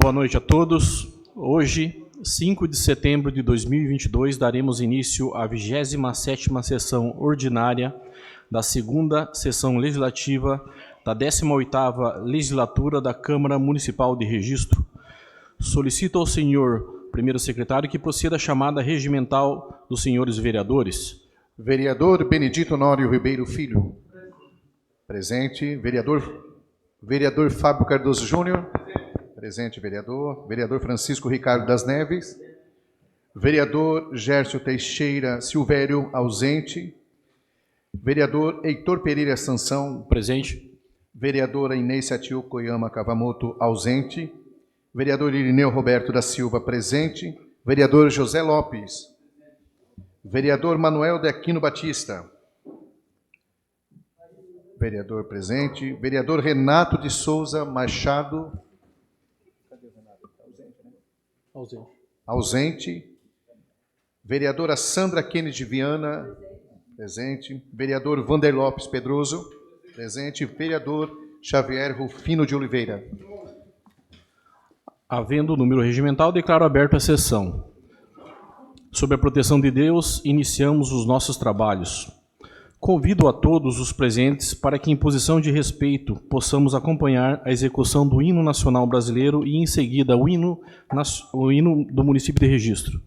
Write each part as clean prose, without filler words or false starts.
Boa noite a todos. Hoje, 5 de setembro de 2022, daremos início à 27ª sessão ordinária da segunda sessão legislativa da 18ª legislatura da Câmara Municipal de Registro. Solicito ao senhor primeiro secretário que proceda a chamada regimental dos senhores vereadores. Vereador Benedito Honório Ribeiro Filho. Presente. Vereador Fábio Cardoso Júnior. Presente, vereador. Vereador Francisco Ricardo das Neves. Vereador Gércio Teixeira Silvério, ausente. Vereador Heitor Pereira Sansão. Presente. Vereadora Inês Satiu Koyama Kavamoto, ausente. Vereador Irineu Roberto da Silva, presente. Vereador José Lopes. Vereador Manuel de Aquino Batista. Vereador presente. Vereador Renato de Souza Machado. Cadê o Renato? Ausente. Ausente. Vereadora Sandra Kennedy Viana. Presente. Vereador Vander Lopes Pedroso. Presente. Vereador Xavier Rufino de Oliveira. Havendo o número regimental, declaro aberta a sessão. Sob a proteção de Deus, iniciamos os nossos trabalhos. Convido a todos os presentes para que, em posição de respeito, possamos acompanhar a execução do hino nacional brasileiro e, em seguida, o hino do município de Registro.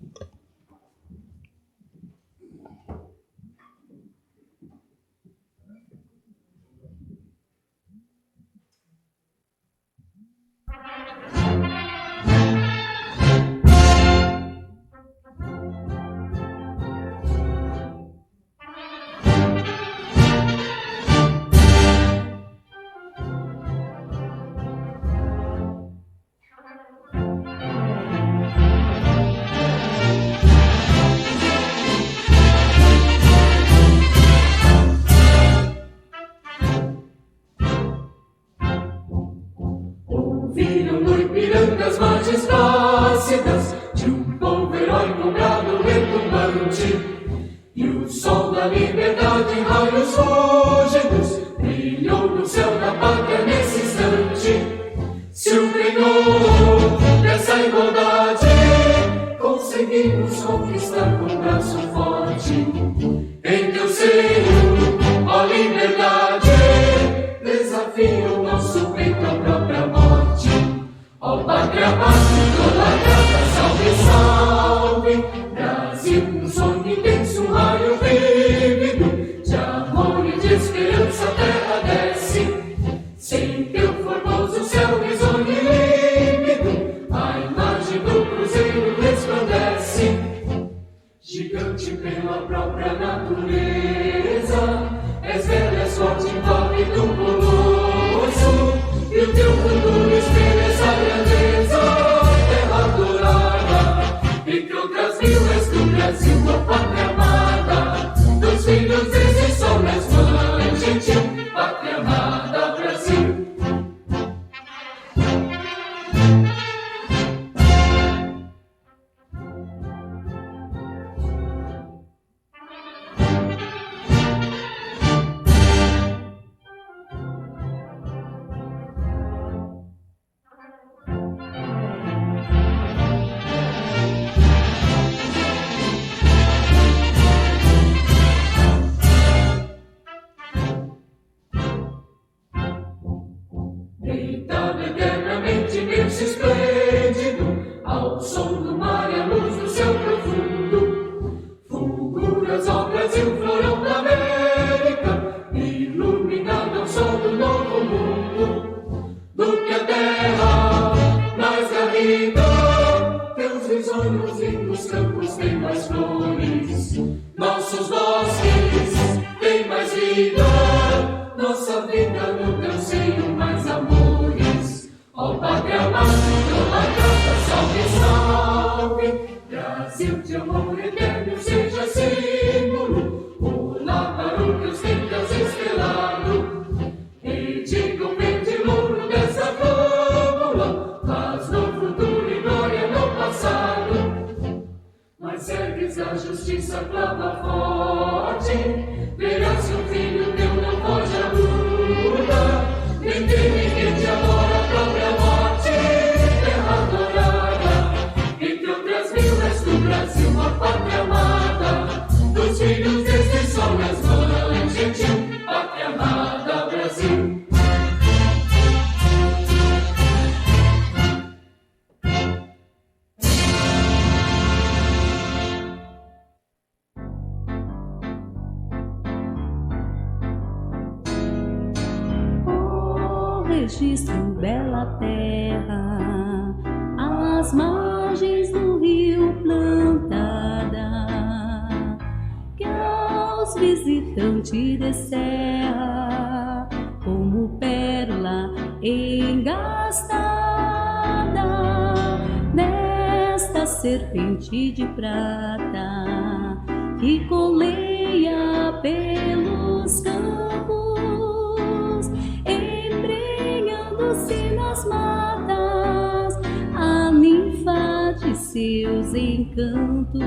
Nem teme que te amor a própria morte, terra registro. Registro, bela terra, às margens do rio plantada, que aos visitantes descerra como pérola engastada nesta serpente de prata que coleia pelos campos, embrenhando-se nas matas, a ninfa de seus encantos,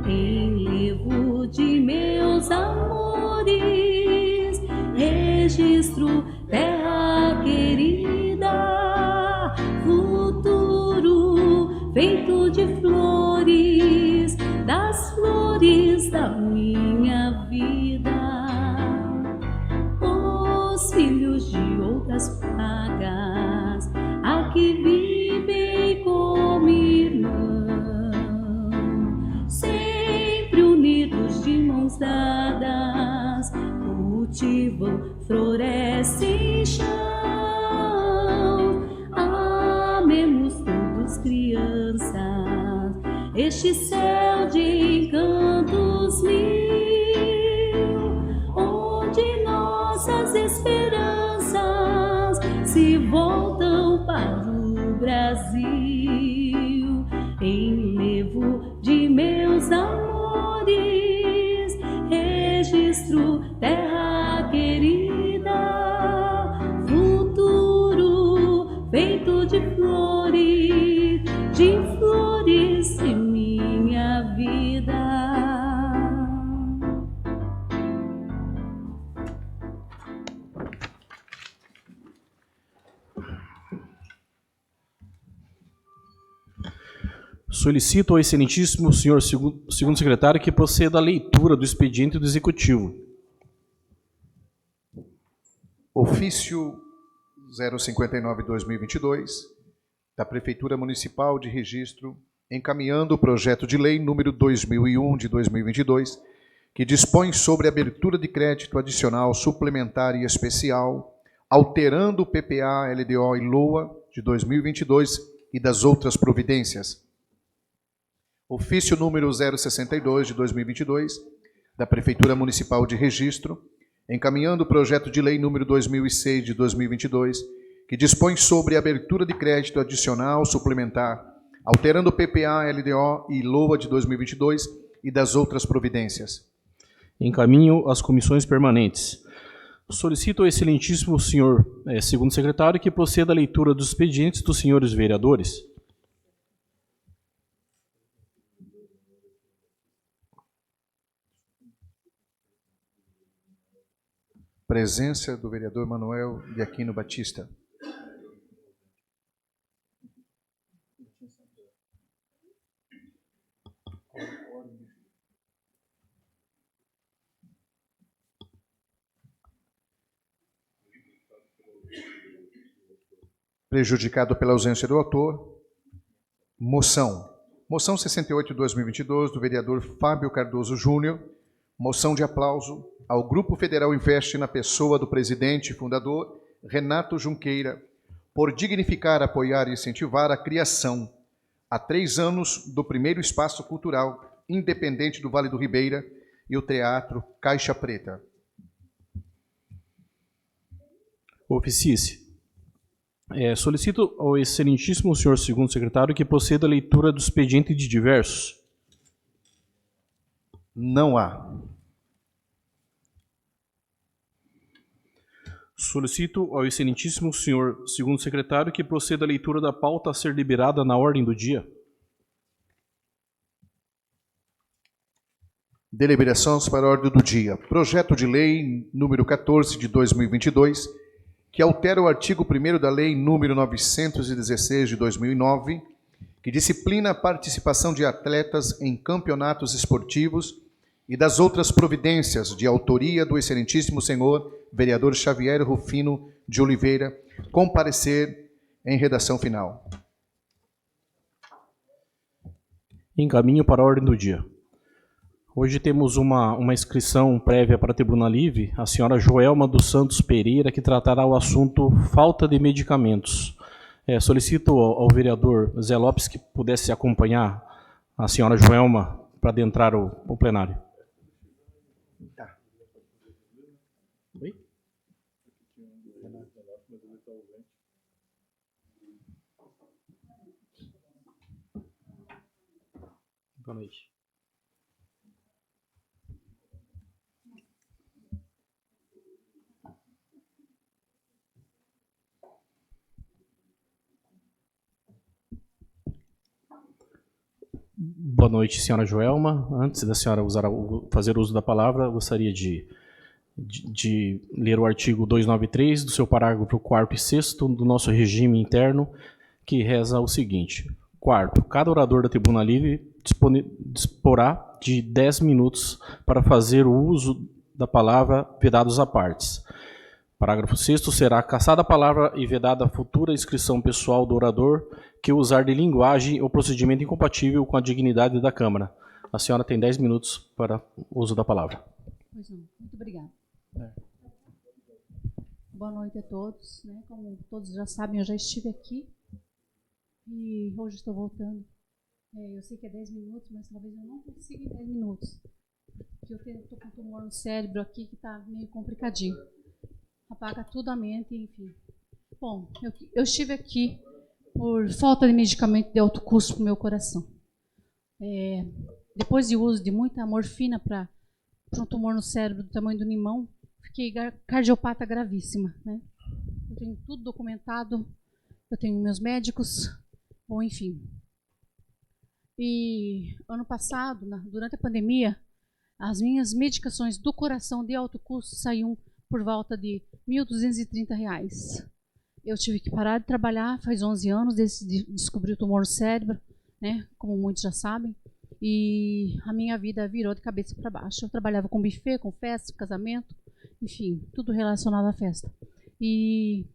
enlevo de meus amores, registro, terra querida, futuro feito de flores, das flores da minha vida. Os filhos de outras pragas aqui vivem como irmãos, sempre unidos de mãos dadas, cultivam, florescem chão. Amemos todos, crianças, este céu de encantos mil, onde nossas esperanças se voltam para o Brasil. Enlevo de meus amores, registro, terra querida, futuro feito de flores de minha vida. Solicito ao excelentíssimo senhor segundo secretário que proceda à leitura do expediente do Executivo. Ofício 059/2022 da Prefeitura Municipal de Registro, encaminhando o projeto de lei número 2001 de 2022, que dispõe sobre abertura de crédito adicional suplementar e especial, alterando o PPA, LDO e LOA de 2022 e das outras providências. Ofício número 062 de 2022 da Prefeitura Municipal de Registro, encaminhando o projeto de lei número 2006 de 2022, que dispõe sobre abertura de crédito adicional suplementar, alterando o PPA, LDO e LOA de 2022 e das outras providências. Encaminho às comissões permanentes. Solicito ao excelentíssimo senhor segundo secretário que proceda à leitura dos expedientes dos senhores vereadores. Presença do vereador Manuel de Aquino Batista. Prejudicado pela ausência do autor. Moção. Moção 68/2022 do vereador Fábio Cardoso Júnior. Moção de aplauso ao Grupo Federal Investe na pessoa do presidente e fundador Renato Junqueira, por dignificar, apoiar e incentivar a criação, há 3 anos, do primeiro espaço cultural independente do Vale do Ribeira e o Teatro Caixa Preta. Oficice. Solicito ao excelentíssimo senhor segundo secretário que proceda à leitura do expediente de diversos. Não há. Solicito ao excelentíssimo senhor segundo secretário que proceda à leitura da pauta a ser liberada na ordem do dia. Deliberações para a ordem do dia. Projeto de lei número 14 de 2022, que altera o artigo 1º da lei número 916 de 2009, que disciplina a participação de atletas em campeonatos esportivos e das outras providências de autoria do excelentíssimo senhor vereador Xavier Rufino de Oliveira, comparecer em redação final. Encaminho para a ordem do dia. Hoje temos uma inscrição prévia para a tribuna livre, a senhora Joelma dos Santos Pereira, que tratará o assunto falta de medicamentos. Solicito ao vereador Zé Lopes que pudesse acompanhar a senhora Joelma para adentrar o plenário. Tá. Oi? Boa noite. Boa noite, senhora Joelma. Antes da senhora fazer uso da palavra, gostaria de ler o artigo 293 do seu parágrafo 4º e 6º do nosso regime interno, que reza o seguinte. Quarto, cada orador da tribuna livre disporá de 10 minutos para fazer o uso da palavra, vedados à partes. Parágrafo 6º, será cassada a palavra e vedada a futura inscrição pessoal do orador que usar de linguagem ou procedimento incompatível com a dignidade da Câmara. A senhora tem 10 minutos para o uso da palavra. Pois não, muito obrigada. Boa noite a todos. Como todos já sabem, eu já estive aqui e hoje estou voltando. Eu sei que é 10 minutos, mas talvez eu não consiga em 10 minutos. Porque eu estou com um tumor no cérebro aqui que está meio complicadinho. Apaga tudo a mente, enfim. Bom, eu estive aqui por falta de medicamento de alto custo para o meu coração. Depois de uso de muita morfina para um tumor no cérebro do tamanho do limão, fiquei cardiopata gravíssima. Eu tenho tudo documentado, eu tenho meus médicos, bom, enfim. E ano passado, durante a pandemia, as minhas medicações do coração de alto custo saíam por volta de R$ 1.230. Eu tive que parar de trabalhar, faz 11 anos, desde descobri o tumor no cérebro, como muitos já sabem, e a minha vida virou de cabeça para baixo. Eu trabalhava com buffet, com festa, casamento, enfim, tudo relacionado à festa. E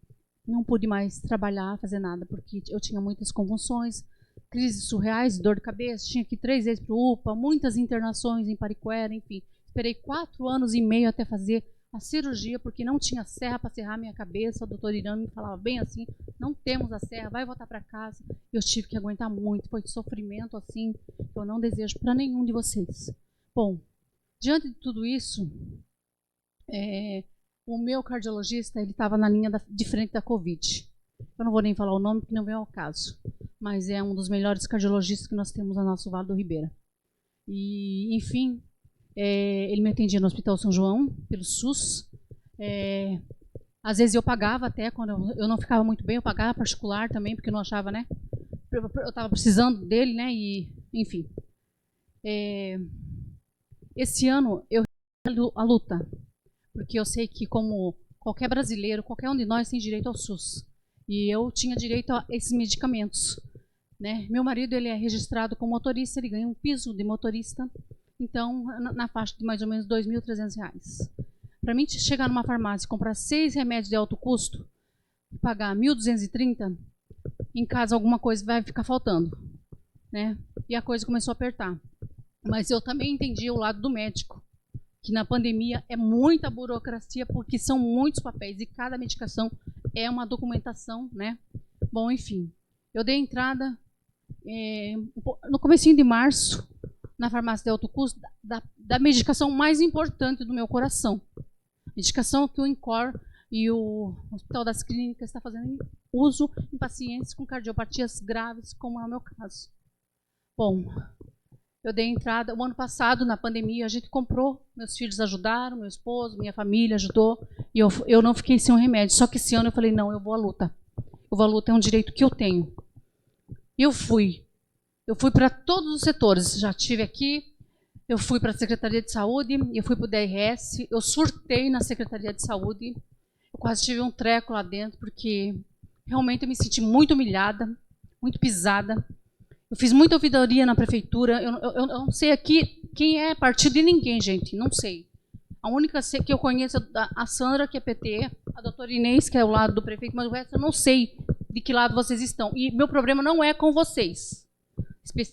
não pude mais trabalhar, fazer nada, porque eu tinha muitas convulsões, crises surreais, dor de cabeça, tinha que ir 3 vezes para o UPA, muitas internações em Pariquera, enfim. Esperei 4 anos e meio até fazer a cirurgia, porque não tinha serra para serrar minha cabeça. O doutor Irã me falava bem assim, não temos a serra, vai voltar para casa. Eu tive que aguentar muito, foi sofrimento assim, que eu não desejo para nenhum de vocês. Bom, diante de tudo isso, o meu cardiologista, ele estava na linha de frente da Covid. Eu não vou nem falar o nome, porque não vem ao caso, mas é um dos melhores cardiologistas que nós temos no nosso Vale do Ribeira. E, enfim, ele me atendia no Hospital São João, pelo SUS. Às vezes eu pagava até, quando eu não ficava muito bem, eu pagava particular também, porque eu não achava, eu estava precisando dele, e, enfim. Esse ano eu a luta, porque eu sei que, como qualquer brasileiro, qualquer um de nós tem direito ao SUS. E eu tinha direito a esses medicamentos. Meu marido, ele é registrado como motorista, ele ganha um piso de motorista, então, na faixa de mais ou menos R$ 2.300. Para mim, chegar numa farmácia e comprar 6 remédios de alto custo, e pagar R$ 1.230, em casa alguma coisa vai ficar faltando. E a coisa começou a apertar. Mas eu também entendi o lado do médico, que na pandemia é muita burocracia, porque são muitos papéis, e cada medicação é uma documentação, Bom, enfim, eu dei entrada no comecinho de março, na farmácia de alto custo, da medicação mais importante do meu coração. Medicação que o INCOR e o Hospital das Clínicas está fazendo uso em pacientes com cardiopatias graves, como é o meu caso. Bom, eu dei entrada, o ano passado, na pandemia, a gente comprou, meus filhos ajudaram, meu esposo, minha família ajudou, e eu não fiquei sem um remédio. Só que esse ano eu falei, não, eu vou à luta. Eu vou à luta, é um direito que eu tenho. E eu fui para todos os setores, já estive aqui, eu fui para a Secretaria de Saúde, eu fui para o DRS, eu surtei na Secretaria de Saúde, eu quase tive um treco lá dentro, porque realmente eu me senti muito humilhada, muito pisada. Eu fiz muita ouvidoria na prefeitura, eu não sei aqui quem é partido de ninguém, gente, não sei. A única que eu conheço é a Sandra, que é PT, a doutora Inês, que é o lado do prefeito, mas o resto eu não sei de que lado vocês estão. E meu problema não é com vocês.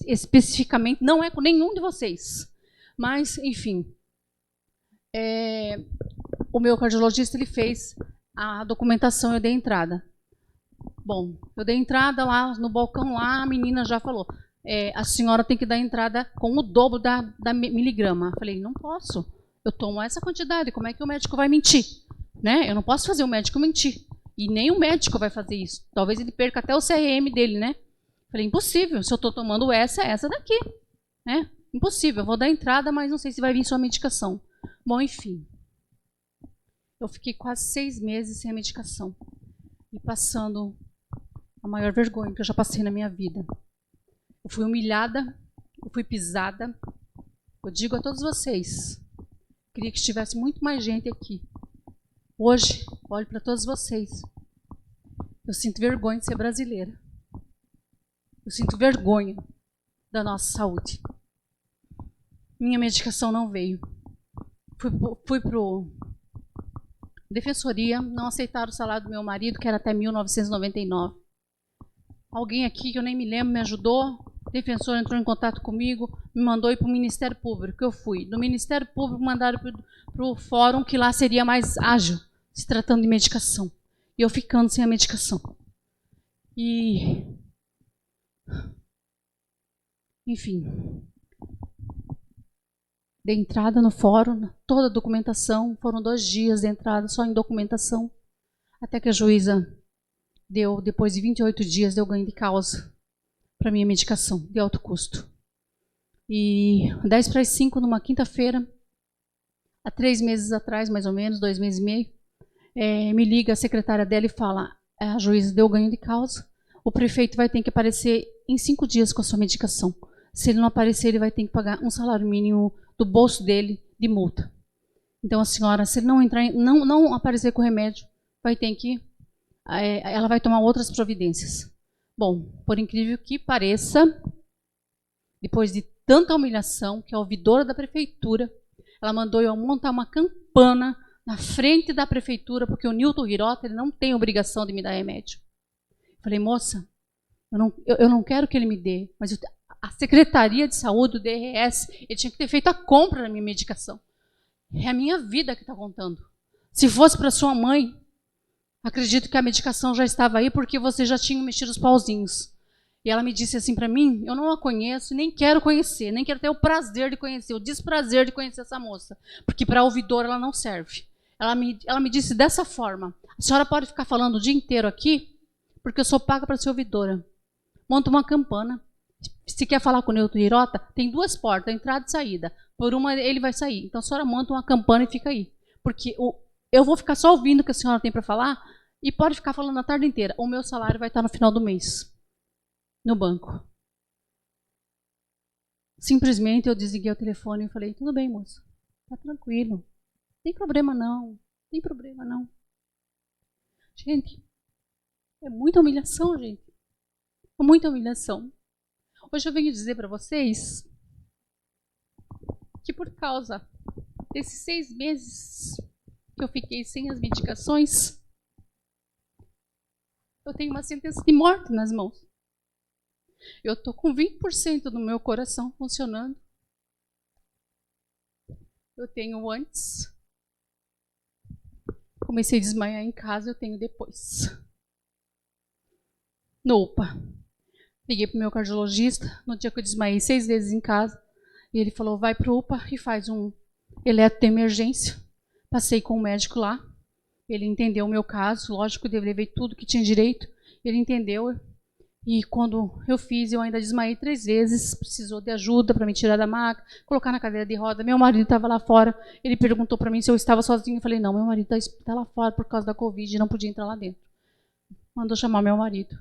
Especificamente, não é com nenhum de vocês. Mas, enfim, o meu cardiologista ele fez a documentação, eu dei entrada. Bom, eu dei entrada lá no balcão, lá a menina já falou, a senhora tem que dar entrada com o dobro da miligrama. Eu falei, não posso, eu tomo essa quantidade, como é que o médico vai mentir? Né? Eu não posso fazer o médico mentir, e nem o médico vai fazer isso. Talvez ele perca até o CRM dele, né? Eu falei, impossível, se eu estou tomando essa daqui, né? Impossível, eu vou dar entrada, mas não sei se vai vir sua medicação. Bom, enfim, eu fiquei quase 6 meses sem a medicação, e passando a maior vergonha que eu já passei na minha vida. Eu fui humilhada, eu fui pisada. Eu digo a todos vocês, queria que estivesse muito mais gente aqui. Hoje, olho para todos vocês. Eu sinto vergonha de ser brasileira. Eu sinto vergonha da nossa saúde. Minha medicação não veio. Fui para a defensoria, não aceitaram o salário do meu marido, que era até 1999. Alguém aqui, que eu nem me lembro, me ajudou. O defensor entrou em contato comigo, me mandou ir para o Ministério Público. Eu fui. Do Ministério Público, mandaram para o fórum, que lá seria mais ágil, se tratando de medicação. E eu ficando sem a medicação. E... enfim... dei entrada no fórum, toda a documentação, foram 2 dias de entrada só em documentação, até que a juíza deu, depois de 28 dias, deu ganho de causa para minha medicação, de alto custo. E 10 para as 5, numa quinta-feira, há 3 meses atrás, mais ou menos, 2 meses e meio, me liga a secretária dela e fala, a juíza deu ganho de causa, o prefeito vai ter que aparecer em 5 dias com a sua medicação. Se ele não aparecer, ele vai ter que pagar um salário mínimo do bolso dele de multa. Então a senhora, se ele não entrar, não aparecer com o remédio, vai ter que, ela vai tomar outras providências. Bom, por incrível que pareça, depois de tanta humilhação, que a ouvidora da prefeitura, ela mandou eu montar uma campana na frente da prefeitura, porque o Nilton Hirota, ele não tem obrigação de me dar remédio. Eu falei, moça, eu não quero que ele me dê, mas a Secretaria de Saúde, o DRS, ele tinha que ter feito a compra da minha medicação. É a minha vida que está contando. Se fosse para sua mãe, acredito que a medicação já estava aí porque você já tinha mexido os pauzinhos. E ela me disse assim para mim, eu não a conheço, nem quero conhecer, nem quero ter o prazer de conhecer, o desprazer de conhecer essa moça, porque para a ouvidora ela não serve. Ela me disse dessa forma, a senhora pode ficar falando o dia inteiro aqui, porque eu sou paga para ser ouvidora. Monta uma campana. Se quer falar com o Nilton Hirota, tem 2 portas, entrada e saída. Por uma ele vai sair. Então a senhora monta uma campana e fica aí. Porque eu vou ficar só ouvindo o que a senhora tem para falar e pode ficar falando a tarde inteira. O meu salário vai estar no final do mês, no banco. Simplesmente eu desliguei o telefone e falei, tudo bem, moça, tá tranquilo. Não tem problema não, não tem problema não. Gente, é muita humilhação, gente. É muita humilhação. Hoje eu venho dizer para vocês que por causa desses 6 meses que eu fiquei sem as medicações, eu tenho uma sentença de morte nas mãos. Eu estou com 20% do meu coração funcionando. Eu tenho antes. Comecei a desmaiar em casa, eu tenho depois. No UPA. Liguei para o meu cardiologista, no dia que eu desmaiei 6 vezes em casa, e ele falou, vai para o UPA e faz um eletro de emergência. Passei com o médico lá, ele entendeu o meu caso, lógico que eu levei tudo que tinha direito, ele entendeu, e quando eu fiz, eu ainda desmaiei 3 vezes, precisou de ajuda para me tirar da maca, colocar na cadeira de roda. Meu marido estava lá fora, ele perguntou para mim se eu estava sozinho, eu falei, não, meu marido está lá fora por causa da Covid, não podia entrar lá dentro. Mandou chamar meu marido.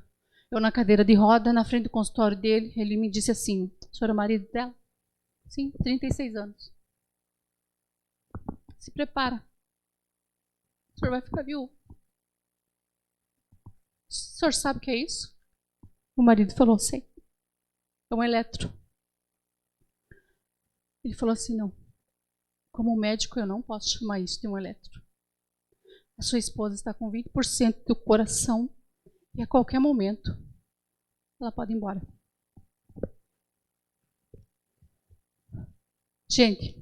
Eu na cadeira de roda, na frente do consultório dele, ele me disse assim, o senhor é o marido dela? Sim, 36 anos. Se prepara. O senhor vai ficar viúvo. O senhor sabe o que é isso? O marido falou, sei. É um eletro. Ele falou assim, não. Como médico, eu não posso chamar isso de um eletro. A sua esposa está com 20% do coração e a qualquer momento ela pode ir embora. Gente,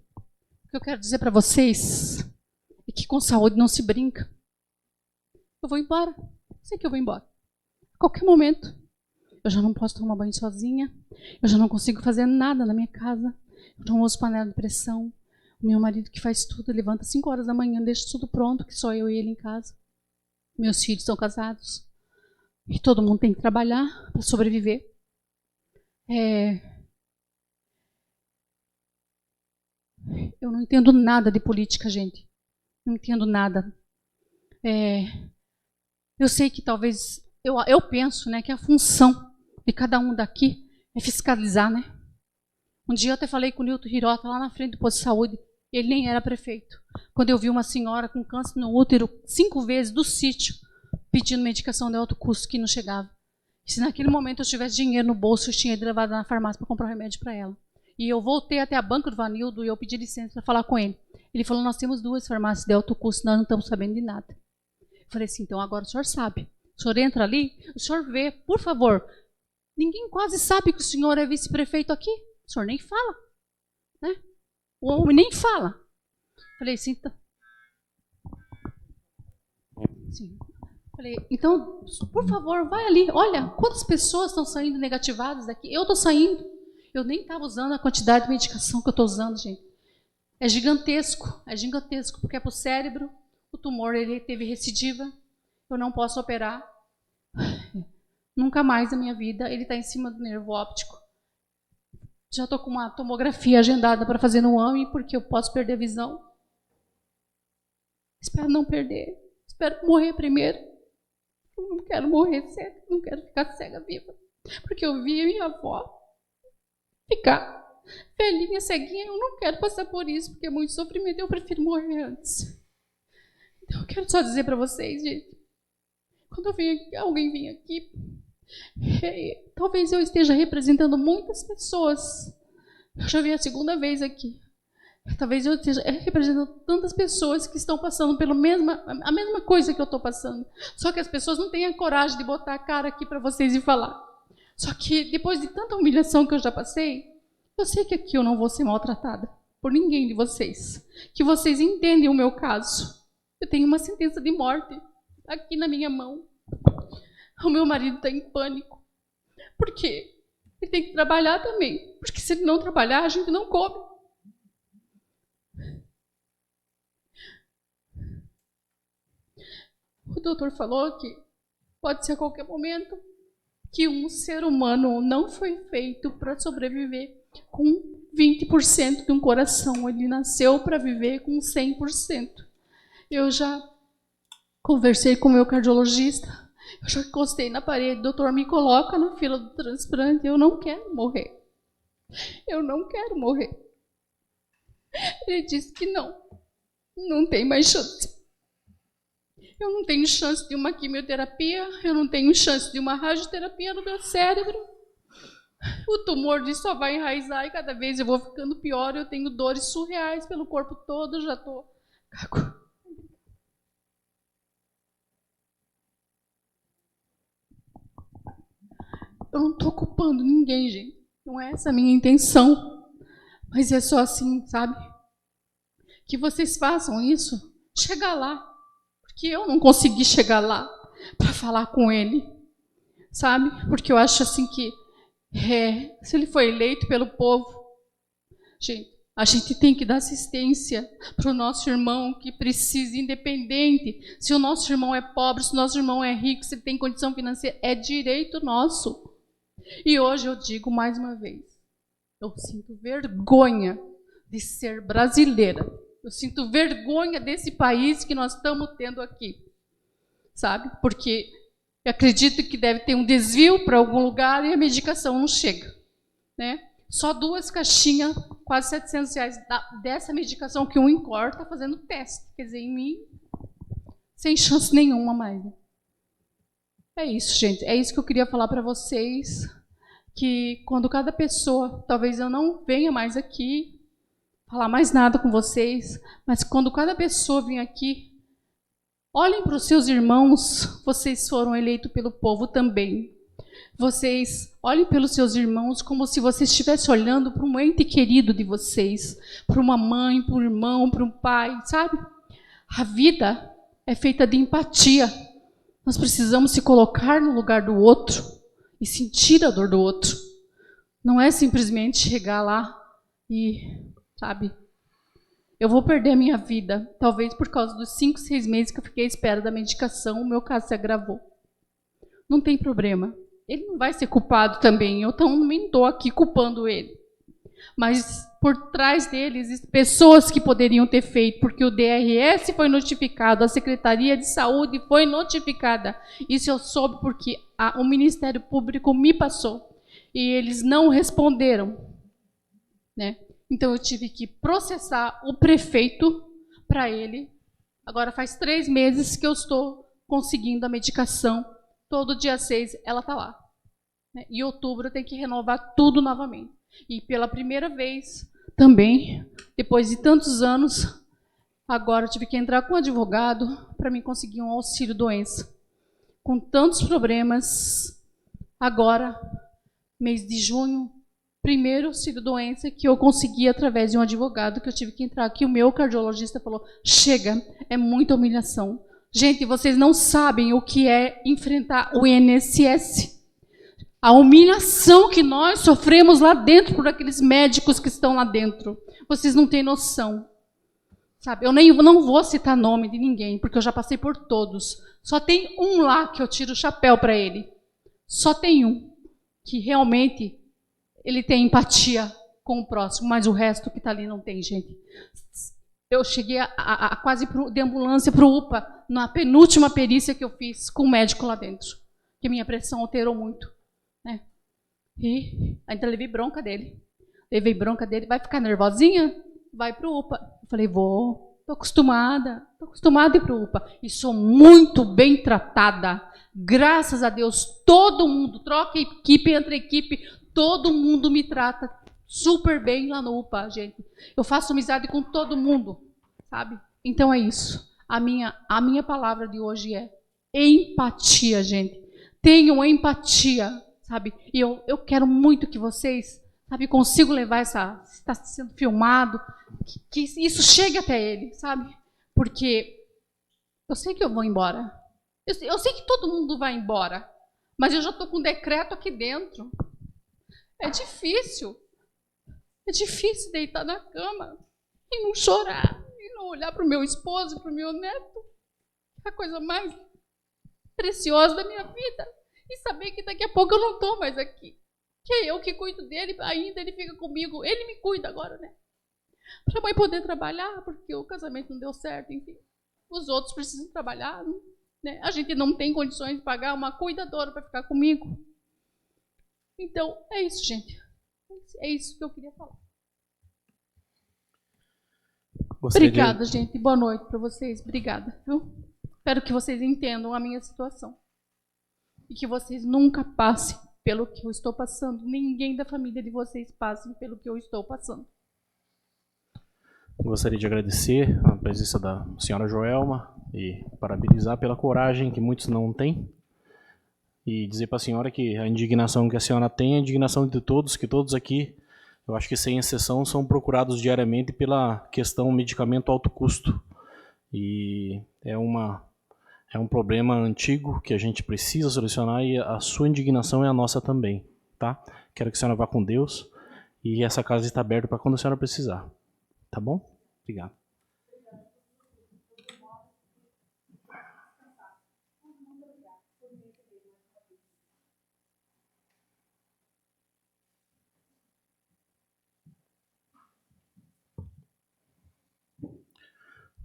o que eu quero dizer para vocês é que com saúde não se brinca. Eu vou embora. Sei que eu vou embora. A qualquer momento. Eu já não posso tomar banho sozinha. Eu já não consigo fazer nada na minha casa. Eu não uso panela de pressão. O meu marido que faz tudo, levanta 5 horas da manhã, deixa tudo pronto, que só eu e ele em casa. Meus filhos são casados. E todo mundo tem que trabalhar para sobreviver. Eu não entendo nada de política, gente. Não entendo nada. Eu sei que talvez... Eu penso, né, que a função de cada um daqui é fiscalizar, né? Um dia eu até falei com o Nilton Hirota, lá na frente do posto de saúde. Ele nem era prefeito. Quando eu vi uma senhora com câncer no útero 5 vezes do sítio, pedindo medicação de alto custo que não chegava. E se naquele momento eu tivesse dinheiro no bolso, eu tinha ido levado na farmácia para comprar um remédio para ela. E eu voltei até a banca do Vanildo e eu pedi licença para falar com ele. Ele falou, nós temos 2 farmácias de alto custo, nós não estamos sabendo de nada. Eu falei assim, então agora o senhor sabe. O senhor entra ali, o senhor vê, por favor. Ninguém quase sabe que o senhor é vice-prefeito aqui. O senhor nem fala. Né? O homem nem fala. Falei assim, então... Sim. Falei, então, por favor, vai ali. Olha, quantas pessoas estão saindo negativadas daqui? Eu estou saindo. Eu nem estava usando a quantidade de medicação que eu estou usando, gente. É gigantesco, porque é para o cérebro. O tumor, ele teve recidiva. Eu não posso operar. Nunca mais na minha vida. Ele está em cima do nervo óptico. Já estou com uma tomografia agendada para fazer no AME, porque eu posso perder a visão. Espero não perder. Espero morrer primeiro. Eu não quero morrer cega, não quero ficar cega viva. Porque eu vi a minha avó ficar velhinha, ceguinha. Eu não quero passar por isso, porque é muito sofrimento. Eu prefiro morrer antes. Então eu quero só dizer para vocês, gente. Quando alguém vem aqui, talvez eu esteja representando muitas pessoas. Eu já vim a 2ª vez aqui. Talvez eu esteja representando tantas pessoas que estão passando pela a mesma coisa que eu estou passando. Só que as pessoas não têm a coragem de botar a cara aqui para vocês e falar. Só que depois de tanta humilhação que eu já passei, eu sei que aqui eu não vou ser maltratada por ninguém de vocês. Que vocês entendem o meu caso. Eu tenho uma sentença de morte aqui na minha mão. O meu marido está em pânico. Por quê? Ele tem que trabalhar também. Porque se ele não trabalhar, a gente não come. O doutor falou que pode ser a qualquer momento que um ser humano não foi feito para sobreviver com 20% de um coração. Ele nasceu para viver com 100%. Eu já conversei com o meu cardiologista, eu já encostei na parede, doutor, me coloca na fila do transplante, eu não quero morrer. Eu não quero morrer. Ele disse que não tem mais chance. Eu não tenho chance de uma quimioterapia, eu não tenho chance de uma radioterapia no meu cérebro. O tumor disso só vai enraizar e cada vez eu vou ficando pior, eu tenho dores surreais pelo corpo todo, já estou... Eu não estou culpando ninguém, gente. Não é essa a minha intenção. Mas é só assim, sabe? Que vocês façam isso, chegar lá. Porque eu não consegui chegar lá para falar com ele, sabe? Porque eu acho assim que se ele foi eleito pelo povo, gente, a gente tem que dar assistência para o nosso irmão que precisa, independente se o nosso irmão é pobre, se o nosso irmão é rico, se ele tem condição financeira, é direito nosso. E hoje eu digo mais uma vez, eu sinto vergonha de ser brasileira. Eu sinto vergonha desse país que nós estamos tendo aqui, sabe? Porque eu acredito que deve ter um desvio para algum lugar e a medicação não chega, né? Só 2 caixinhas, quase R$700 dessa medicação que o INCOR está fazendo teste. Quer dizer, em mim, sem chance nenhuma mais. É isso, gente. É isso que eu queria falar para vocês, que quando cada pessoa, talvez eu não venha mais aqui, falar mais nada com vocês, mas quando cada pessoa vem aqui, olhem para os seus irmãos, vocês foram eleitos pelo povo também. Vocês olhem pelos seus irmãos como se vocês estivessem olhando para um ente querido de vocês, para uma mãe, para um irmão, para um pai, sabe? A vida é feita de empatia. Nós precisamos se colocar no lugar do outro e sentir a dor do outro. Não é simplesmente chegar lá e, sabe, eu vou perder a minha vida, talvez por causa dos 5, 6 meses que eu fiquei à espera da medicação, o meu caso se agravou. Não tem problema. Ele não vai ser culpado também, eu também não estou aqui culpando ele. Mas por trás dele existem pessoas que poderiam ter feito, porque o DRS foi notificado, a Secretaria de Saúde foi notificada. Isso eu soube porque o Ministério Público me passou. E eles não responderam, né? Então eu tive que processar o prefeito para ele. Agora faz 3 meses que eu estou conseguindo a medicação. Todo dia 6 ela está lá. Em outubro eu tenho que renovar tudo novamente. E pela primeira vez também, depois de tantos anos, agora eu tive que entrar com um advogado para mim conseguir um auxílio-doença. Com tantos problemas, agora, mês de junho, primeiro auxílio-doença que eu consegui através de um advogado, que eu tive que entrar aqui. O meu cardiologista falou, chega, é muita humilhação. Gente, vocês não sabem o que é enfrentar o INSS. A humilhação que nós sofremos lá dentro por aqueles médicos que estão lá dentro. Vocês não têm noção. Sabe? Eu não vou citar nome de ninguém, porque eu já passei por todos. Só tem um lá que eu tiro o chapéu para ele. Só tem um que realmente ele tem empatia com o próximo, mas o resto que está ali não tem, gente. Eu cheguei a quase de ambulância para o UPA, na penúltima perícia que eu fiz com o médico lá dentro, que minha pressão alterou muito. Né? E ainda levei bronca dele. Vai ficar nervosinha? Vai para o UPA. Eu falei, vou, estou acostumada a ir para o UPA. E sou muito bem tratada. Graças a Deus, todo mundo, troca equipe, entra equipe, todo mundo me trata super bem lá no UPA, gente. Eu faço amizade com todo mundo, sabe? Então é isso. A minha palavra de hoje é empatia, gente. Tenham empatia, sabe? E eu quero muito que vocês, sabe, consigam levar essa... Está sendo filmado, que isso chegue até ele, sabe? Porque eu sei que eu vou embora. Eu sei que todo mundo vai embora, mas eu já estou com um decreto aqui dentro. É difícil deitar na cama e não chorar, e não olhar para o meu esposo e para o meu neto. É a coisa mais preciosa da minha vida. E saber que daqui a pouco eu não estou mais aqui. Que é eu que cuido dele, ainda ele fica comigo. Ele me cuida agora, né? Para a mãe poder trabalhar, porque o casamento não deu certo, enfim. Os outros precisam trabalhar, né? A gente não tem condições de pagar uma cuidadora para ficar comigo. Então, é isso, gente. É isso que eu queria falar. Obrigada, gente. Boa noite para vocês. Obrigada. Viu? Espero que vocês entendam a minha situação. E que vocês nunca passem pelo que eu estou passando. Ninguém da família de vocês passem pelo que eu estou passando. Gostaria de agradecer a presença da senhora Joelma e parabenizar pela coragem que muitos não têm. E dizer para a senhora que a indignação que a senhora tem é a indignação de todos, que todos aqui, eu acho que sem exceção, são procurados diariamente pela questão medicamento alto custo. E é um problema antigo que a gente precisa solucionar e a sua indignação é a nossa também, tá? Quero que a senhora vá com Deus e essa casa está aberta para quando a senhora precisar, tá bom? Obrigado.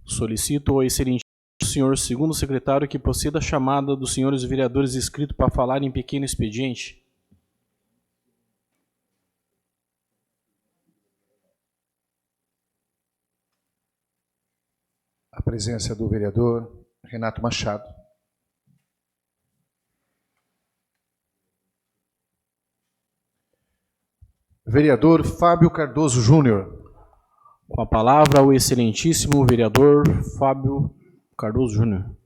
Solicito ao excelentíssimo senhor segundo secretário que proceda a chamada dos senhores vereadores inscritos para falar em pequeno expediente. A presença do vereador Renato Machado. Vereador Fábio Cardoso Júnior. Com a palavra, o excelentíssimo vereador Fábio Cardoso Júnior.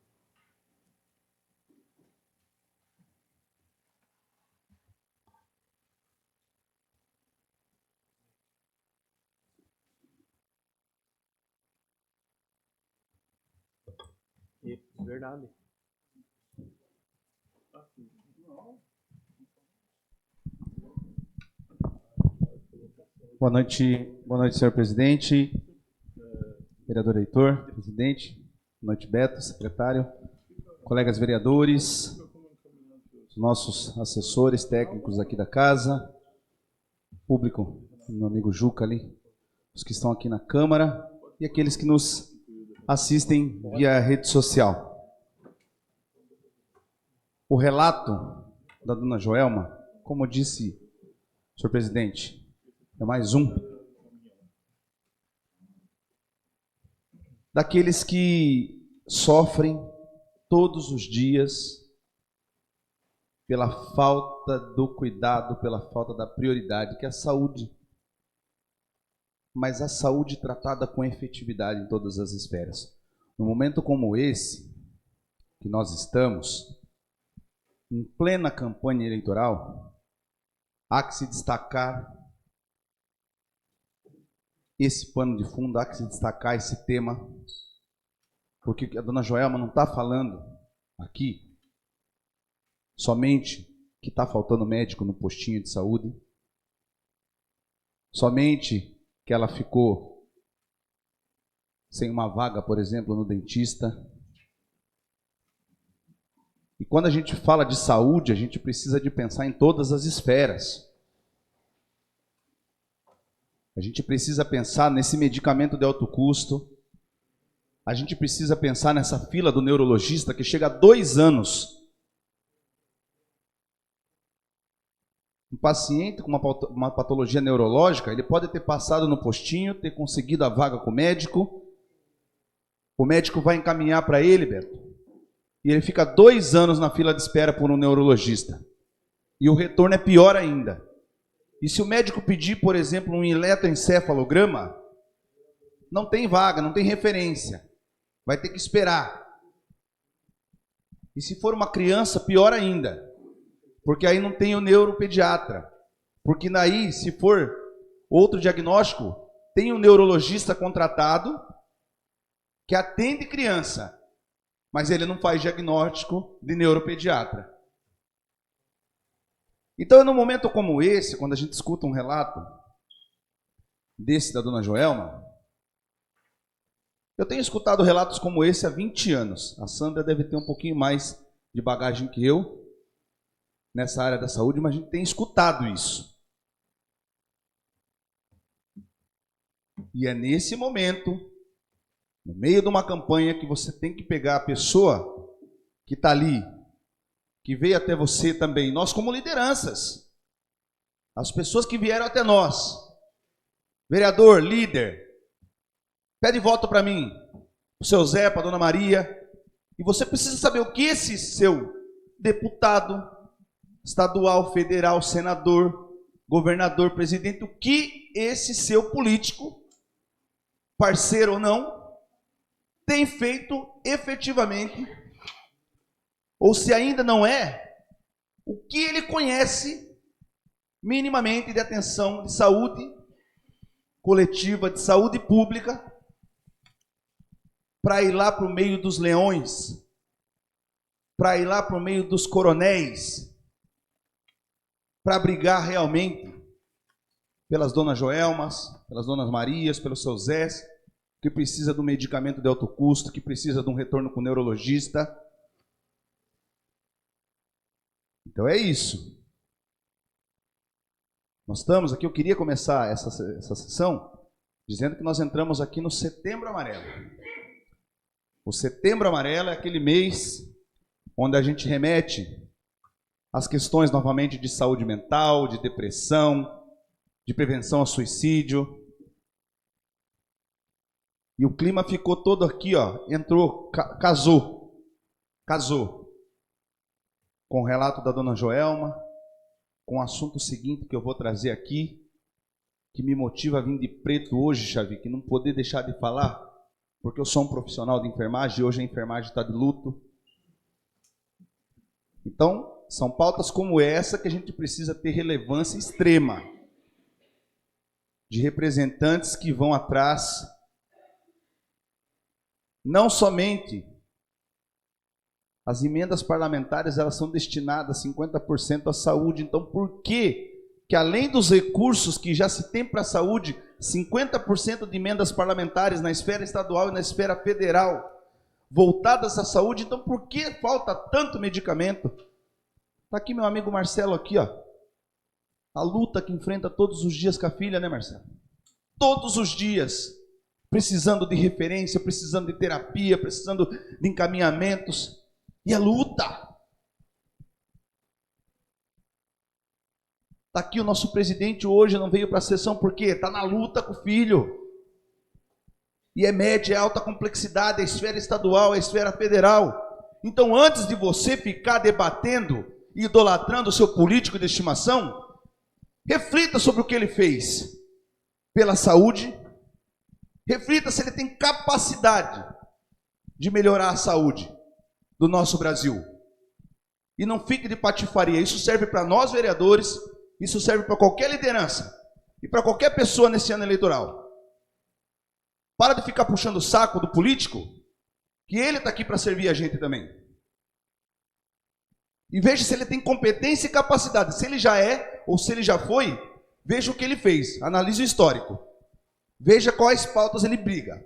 Verdade. Boa noite, senhor presidente, vereador Heitor, presidente, boa noite, Beto, secretário, colegas vereadores, nossos assessores técnicos aqui da casa, público, meu amigo Juca ali, os que estão aqui na Câmara e aqueles que nos assistem via rede social. O relato da dona Joelma, como disse o senhor presidente, é mais um daqueles que sofrem todos os dias pela falta do cuidado, pela falta da prioridade, que é a saúde. Mas a saúde tratada com efetividade em todas as esferas. Num momento como esse, que nós estamos, em plena campanha eleitoral, há que se destacar esse pano de fundo, há que se destacar esse tema, porque a dona Joelma não está falando aqui somente que está faltando médico no postinho de saúde, somente que ela ficou sem uma vaga, por exemplo, no dentista. E quando a gente fala de saúde, a gente precisa de pensar em todas as esferas. A gente precisa pensar nesse medicamento de alto custo. A gente precisa pensar nessa fila do neurologista que chega a 2 anos. Um paciente com uma patologia neurológica, ele pode ter passado no postinho, ter conseguido a vaga com o médico. O médico vai encaminhar para ele, Beto, e ele fica 2 anos na fila de espera por um neurologista. E o retorno é pior ainda. E se o médico pedir, por exemplo, um eletroencefalograma, não tem vaga, não tem referência. Vai ter que esperar. E se for uma criança, pior ainda. Porque aí não tem o neuropediatra. Porque daí, se for outro diagnóstico, tem um neurologista contratado que atende criança, mas ele não faz diagnóstico de neuropediatra. Então, num momento como esse, quando a gente escuta um relato desse da dona Joelma, eu tenho escutado relatos como esse há 20 anos. A Sandra deve ter um pouquinho mais de bagagem que eu nessa área da saúde, mas a gente tem escutado isso. E é nesse momento, no meio de uma campanha, que você tem que pegar a pessoa que está ali, que veio até você também, nós como lideranças, as pessoas que vieram até nós, vereador, líder, pede voto para mim, o seu Zé, para a dona Maria, e você precisa saber o que esse seu deputado estadual, federal, senador, governador, presidente, o que esse seu político, parceiro ou não, tem feito efetivamente, ou se ainda não é, o que ele conhece minimamente de atenção de saúde coletiva, de saúde pública, para ir lá para o meio dos leões, para ir lá para o meio dos coronéis, para brigar realmente pelas donas Joelmas, pelas donas Marias, pelos seus Zés, que precisa de um medicamento de alto custo, que precisa de um retorno com o neurologista. Então é isso. Nós estamos aqui, eu queria começar essa sessão dizendo que nós entramos aqui no Setembro Amarelo. O Setembro Amarelo é aquele mês onde a gente remete as questões novamente de saúde mental, de depressão, de prevenção ao suicídio. E o clima ficou todo aqui, ó, entrou, casou com o relato da dona Joelma, com o assunto seguinte que eu vou trazer aqui, que me motiva a vir de preto hoje, Xavi, que não poder deixar de falar, porque eu sou um profissional de enfermagem e hoje a enfermagem está de luto. Então, são pautas como essa que a gente precisa ter relevância extrema, de representantes que vão atrás, não somente as emendas parlamentares, elas são destinadas 50% à saúde, então por que além dos recursos que já se tem para a saúde, 50% de emendas parlamentares na esfera estadual e na esfera federal voltadas à saúde, então por que falta tanto medicamento? Está aqui meu amigo Marcelo, aqui, ó. A luta que enfrenta todos os dias com a filha, né, Marcelo? Todos os dias, precisando de referência, precisando de terapia, precisando de encaminhamentos. E a luta. Está aqui o nosso presidente hoje, não veio para a sessão, por quê? Está na luta com o filho. E é média, é alta complexidade, é esfera estadual, é esfera federal. Então, antes de você ficar debatendo e idolatrando o seu político de estimação, reflita sobre o que ele fez pela saúde, reflita se ele tem capacidade de melhorar a saúde do nosso Brasil. E não fique de patifaria, isso serve para nós vereadores, isso serve para qualquer liderança e para qualquer pessoa nesse ano eleitoral. Para de ficar puxando o saco do político, que ele está aqui para servir a gente também. E veja se ele tem competência e capacidade. Se ele já é ou se ele já foi, veja o que ele fez. Analise o histórico. Veja quais pautas ele briga.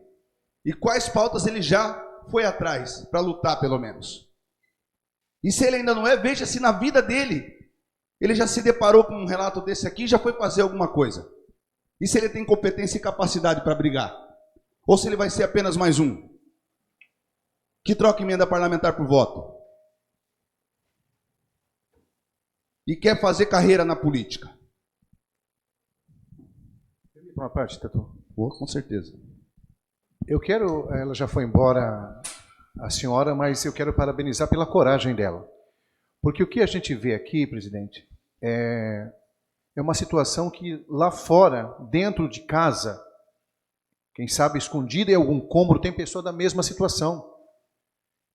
E quais pautas ele já foi atrás, para lutar pelo menos. E se ele ainda não é, veja se na vida dele, ele já se deparou com um relato desse aqui e já foi fazer alguma coisa. E se ele tem competência e capacidade para brigar. Ou se ele vai ser apenas mais um que troca emenda parlamentar por voto. E quer fazer carreira na política. Uma parte, Tato. Com certeza. Eu quero, ela já foi embora, a senhora, mas eu quero parabenizar pela coragem dela. Porque o que a gente vê aqui, presidente, é uma situação que lá fora, dentro de casa, quem sabe escondida em algum cômodo, tem pessoa da mesma situação,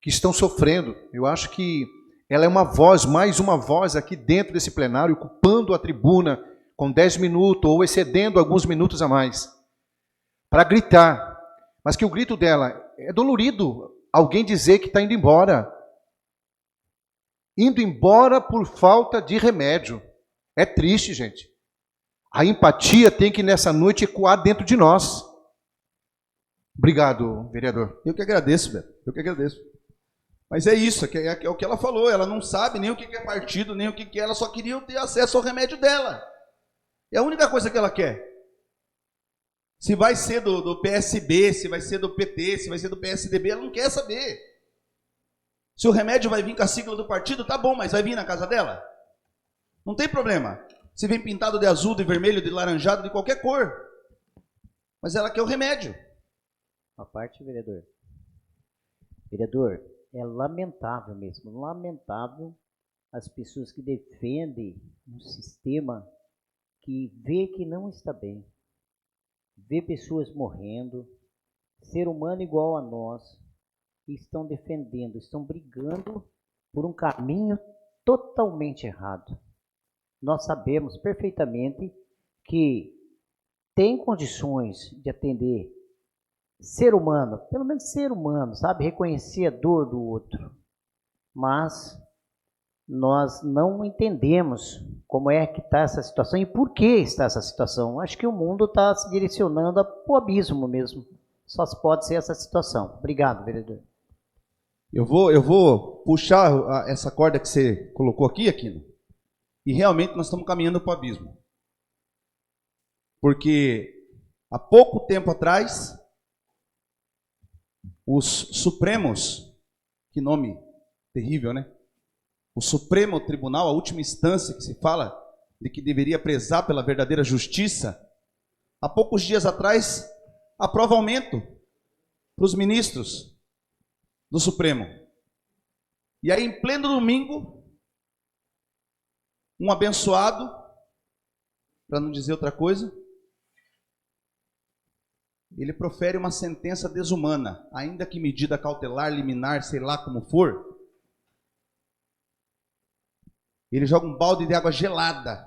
que estão sofrendo. Eu acho que ela é uma voz, mais uma voz aqui dentro desse plenário, ocupando a tribuna com 10 minutos ou excedendo alguns minutos a mais, para gritar. Mas que o grito dela é dolorido, alguém dizer que está indo embora. Indo embora por falta de remédio. É triste, gente. A empatia tem que nessa noite ecoar dentro de nós. Obrigado, vereador. Eu que agradeço, Beto. Eu que agradeço. Mas é isso, é o que ela falou. Ela não sabe nem o que é partido, nem o que é. Ela só queria ter acesso ao remédio dela. É a única coisa que ela quer. Se vai ser do PSB, se vai ser do PT, se vai ser do PSDB, ela não quer saber. Se o remédio vai vir com a sigla do partido, tá bom, mas vai vir na casa dela? Não tem problema. Se vem pintado de azul, de vermelho, de laranjado, de qualquer cor. Mas ela quer o remédio. Uma parte, vereador. Vereador, é lamentável mesmo, lamentável as pessoas que defendem um sistema que vê que não está bem, vê pessoas morrendo, ser humano igual a nós, e estão defendendo, estão brigando por um caminho totalmente errado. Nós sabemos perfeitamente que tem condições de atender ser humano, pelo menos ser humano, sabe? Reconhecer a dor do outro. Mas nós não entendemos como é que está essa situação e por que está essa situação. Acho que o mundo está se direcionando para o abismo mesmo. Só se pode ser essa situação. Obrigado, vereador. Eu vou puxar essa corda que você colocou aqui, Aquino, e realmente nós estamos caminhando para o abismo. Porque há pouco tempo atrás, os Supremos, que nome terrível, né? O Supremo Tribunal, a última instância que se fala de que deveria prezar pela verdadeira justiça, há poucos dias atrás, aprova aumento para os ministros do Supremo. E aí, em pleno domingo, um abençoado, para não dizer outra coisa, ele profere uma sentença desumana, ainda que medida cautelar, liminar, sei lá como for. Ele joga um balde de água gelada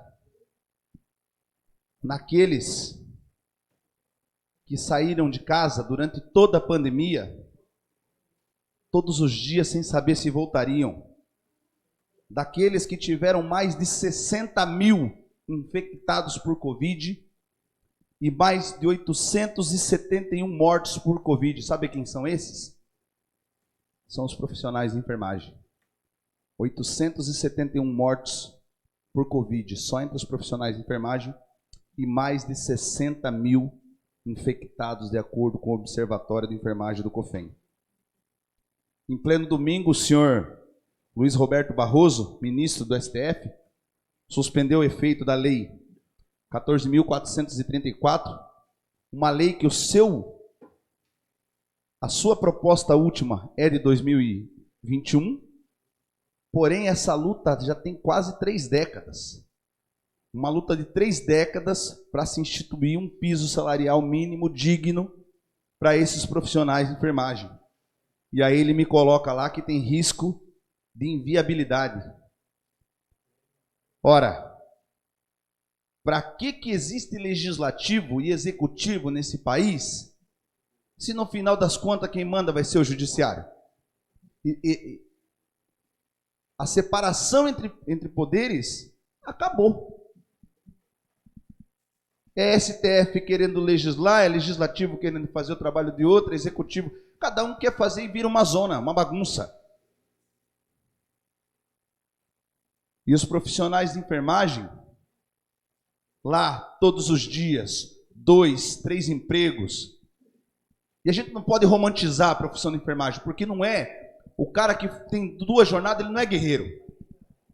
naqueles que saíram de casa durante toda a pandemia, todos os dias sem saber se voltariam. Daqueles que tiveram mais de 60 mil infectados por Covid e mais de 871 mortos por Covid. Sabe quem são esses? São os profissionais de enfermagem. 871 mortos por Covid, só entre os profissionais de enfermagem, e mais de 60 mil infectados, de acordo com o Observatório de Enfermagem do COFEN. Em pleno domingo, o senhor Luiz Roberto Barroso, ministro do STF, suspendeu o efeito da Lei 14.434, uma lei que a sua proposta última é de 2021, porém essa luta já tem quase 3 décadas. Uma luta de 3 décadas para se instituir um piso salarial mínimo digno para esses profissionais de enfermagem. E aí ele me coloca lá que tem risco de inviabilidade. Ora, para que existe legislativo e executivo nesse país, se no final das contas quem manda vai ser o judiciário? A separação entre poderes acabou. É STF querendo legislar, é legislativo querendo fazer o trabalho de outro, é executivo. Cada um quer fazer e vira uma zona, uma bagunça. E os profissionais de enfermagem, lá todos os dias, 2, 3 empregos. E a gente não pode romantizar a profissão de enfermagem, porque não é. O cara que tem 2 jornadas, ele não é guerreiro.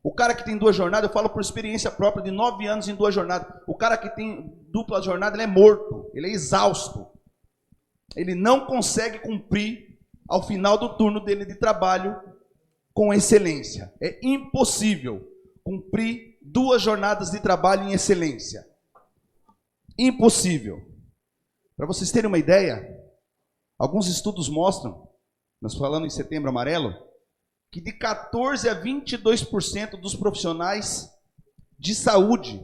O cara que tem 2 jornadas, eu falo por experiência própria, de 9 anos em 2 jornadas. O cara que tem dupla jornada, ele é morto, ele é exausto. Ele não consegue cumprir ao final do turno dele de trabalho com excelência. É impossível cumprir 2 jornadas de trabalho em excelência. Impossível. Para vocês terem uma ideia, alguns estudos mostram, nós falamos em Setembro Amarelo, que de 14% a 22% dos profissionais de saúde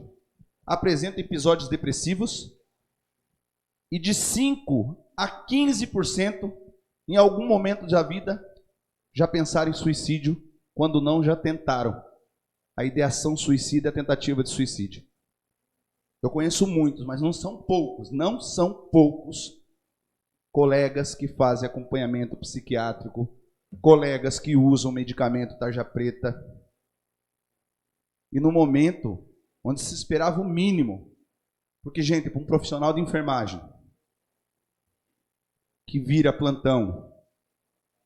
apresentam episódios depressivos e de 5% a 15% em algum momento da vida já pensaram em suicídio, quando não já tentaram. A ideação suicida é a tentativa de suicídio. Eu conheço muitos, mas não são poucos colegas que fazem acompanhamento psiquiátrico, colegas que usam medicamento tarja preta. E no momento onde se esperava o mínimo, porque, gente, para um profissional de enfermagem que vira plantão,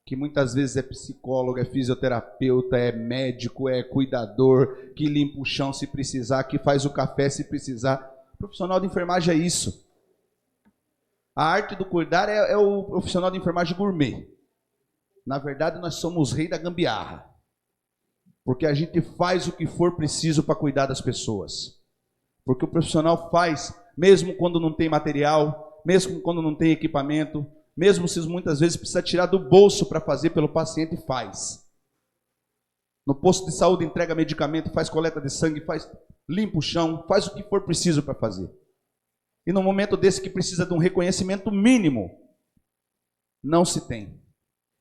que muitas vezes é psicólogo, é fisioterapeuta, é médico, é cuidador, que limpa o chão se precisar, que faz o café se precisar. Profissional de enfermagem é isso. A arte do cuidar é o profissional de enfermagem gourmet. Na verdade, nós somos rei da gambiarra. Porque a gente faz o que for preciso para cuidar das pessoas. Porque o profissional faz, mesmo quando não tem material, mesmo quando não tem equipamento, mesmo se muitas vezes precisa tirar do bolso para fazer pelo paciente, faz. No posto de saúde entrega medicamento, faz coleta de sangue, limpa o chão, faz o que for preciso para fazer. E no momento desse que precisa de um reconhecimento mínimo, não se tem.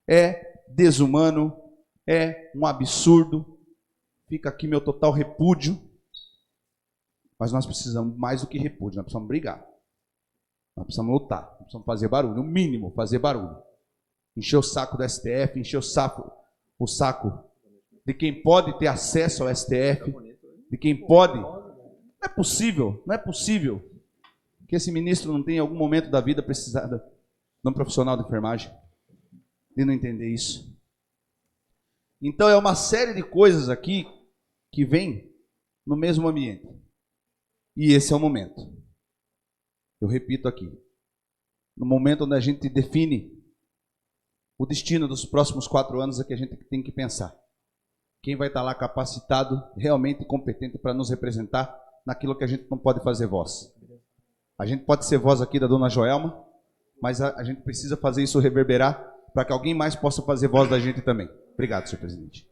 É desumano, é um absurdo. Fica aqui meu total repúdio. Mas nós precisamos mais do que repúdio, nós precisamos brigar. Nós precisamos lutar, nós precisamos fazer barulho, no mínimo fazer barulho. Encher o saco do STF, encher o saco de quem pode ter acesso ao STF, de quem pode. Não é possível que esse ministro não tenha em algum momento da vida precisado de um profissional de enfermagem, de não entender isso. Então é uma série de coisas aqui que vem no mesmo ambiente. E esse é o momento. Eu repito aqui, no momento onde a gente define o destino dos próximos 4 anos, é que a gente tem que pensar. Quem vai estar lá capacitado, realmente competente para nos representar naquilo que a gente não pode fazer voz. A gente pode ser voz aqui da dona Joelma, mas a gente precisa fazer isso reverberar para que alguém mais possa fazer voz da gente também. Obrigado, senhor presidente.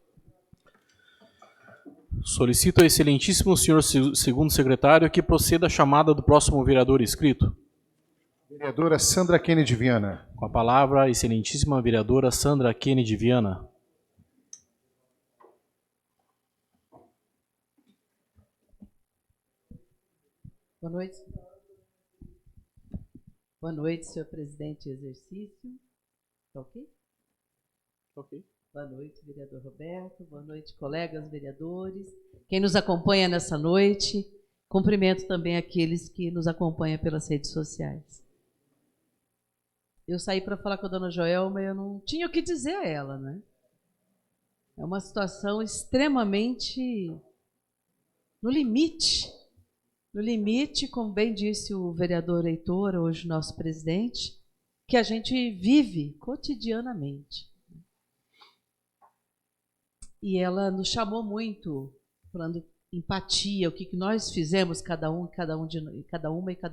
Solicito ao excelentíssimo senhor segundo secretário que proceda a chamada do próximo vereador inscrito. Vereadora Sandra Kennedy Viana. Com a palavra, a excelentíssima vereadora Sandra Kennedy Viana. Boa noite. Boa noite, senhor presidente em exercício. Tá ok? Ok. Boa noite, vereador Roberto. Boa noite, colegas vereadores. Quem nos acompanha nessa noite. Cumprimento também aqueles que nos acompanham pelas redes sociais. Eu saí para falar com a dona Joelma e eu não tinha o que dizer a ela, né? É uma situação extremamente no limite. No limite, como bem disse o vereador Heitor, hoje nosso presidente, que a gente vive cotidianamente. E ela nos chamou muito, falando empatia, o que nós fizemos, cada uma e cada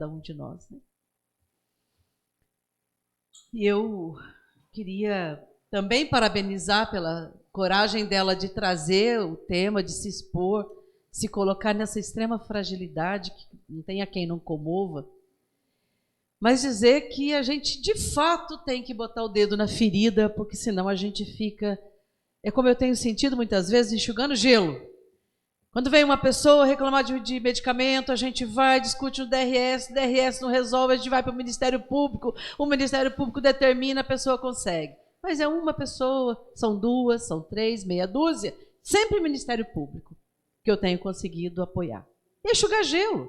um de nós. Né? E eu queria também parabenizar pela coragem dela de trazer o tema, de se expor, se colocar nessa extrema fragilidade, que não tem a quem não comova, mas dizer que a gente, de fato, tem que botar o dedo na ferida, porque senão a gente fica, é como eu tenho sentido muitas vezes, enxugando gelo. Quando vem uma pessoa reclamar de medicamento, a gente vai, discute no DRS, o DRS não resolve, a gente vai para o Ministério Público, o Ministério Público determina, a pessoa consegue. Mas é uma pessoa, são duas, são três, meia dúzia, sempre o Ministério Público que eu tenho conseguido apoiar. E enxugar gelo.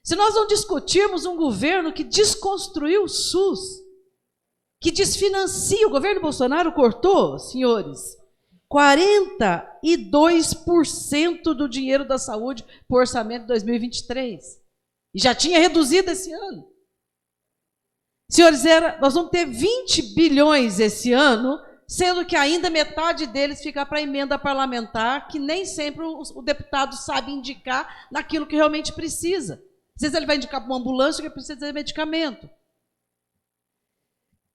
Se nós não discutirmos um governo que desconstruiu o SUS, que desfinancia, o governo Bolsonaro cortou, senhores, 42% do dinheiro da saúde para o orçamento de 2023. E já tinha reduzido esse ano. Senhores, nós vamos ter 20 bilhões esse ano, sendo que ainda metade deles fica para emenda parlamentar, que nem sempre o deputado sabe indicar naquilo que realmente precisa. Às vezes ele vai indicar para uma ambulância que precisa de medicamento.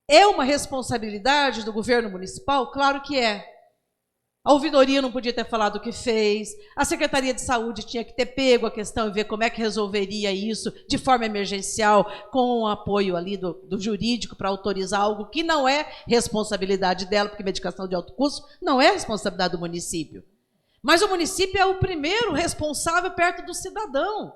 É uma responsabilidade do governo municipal? Claro que é. A ouvidoria não podia ter falado o que fez, a Secretaria de Saúde tinha que ter pego a questão e ver como é que resolveria isso de forma emergencial, com o apoio ali do jurídico para autorizar algo que não é responsabilidade dela, porque medicação de alto custo não é responsabilidade do município. Mas o município é o primeiro responsável perto do cidadão.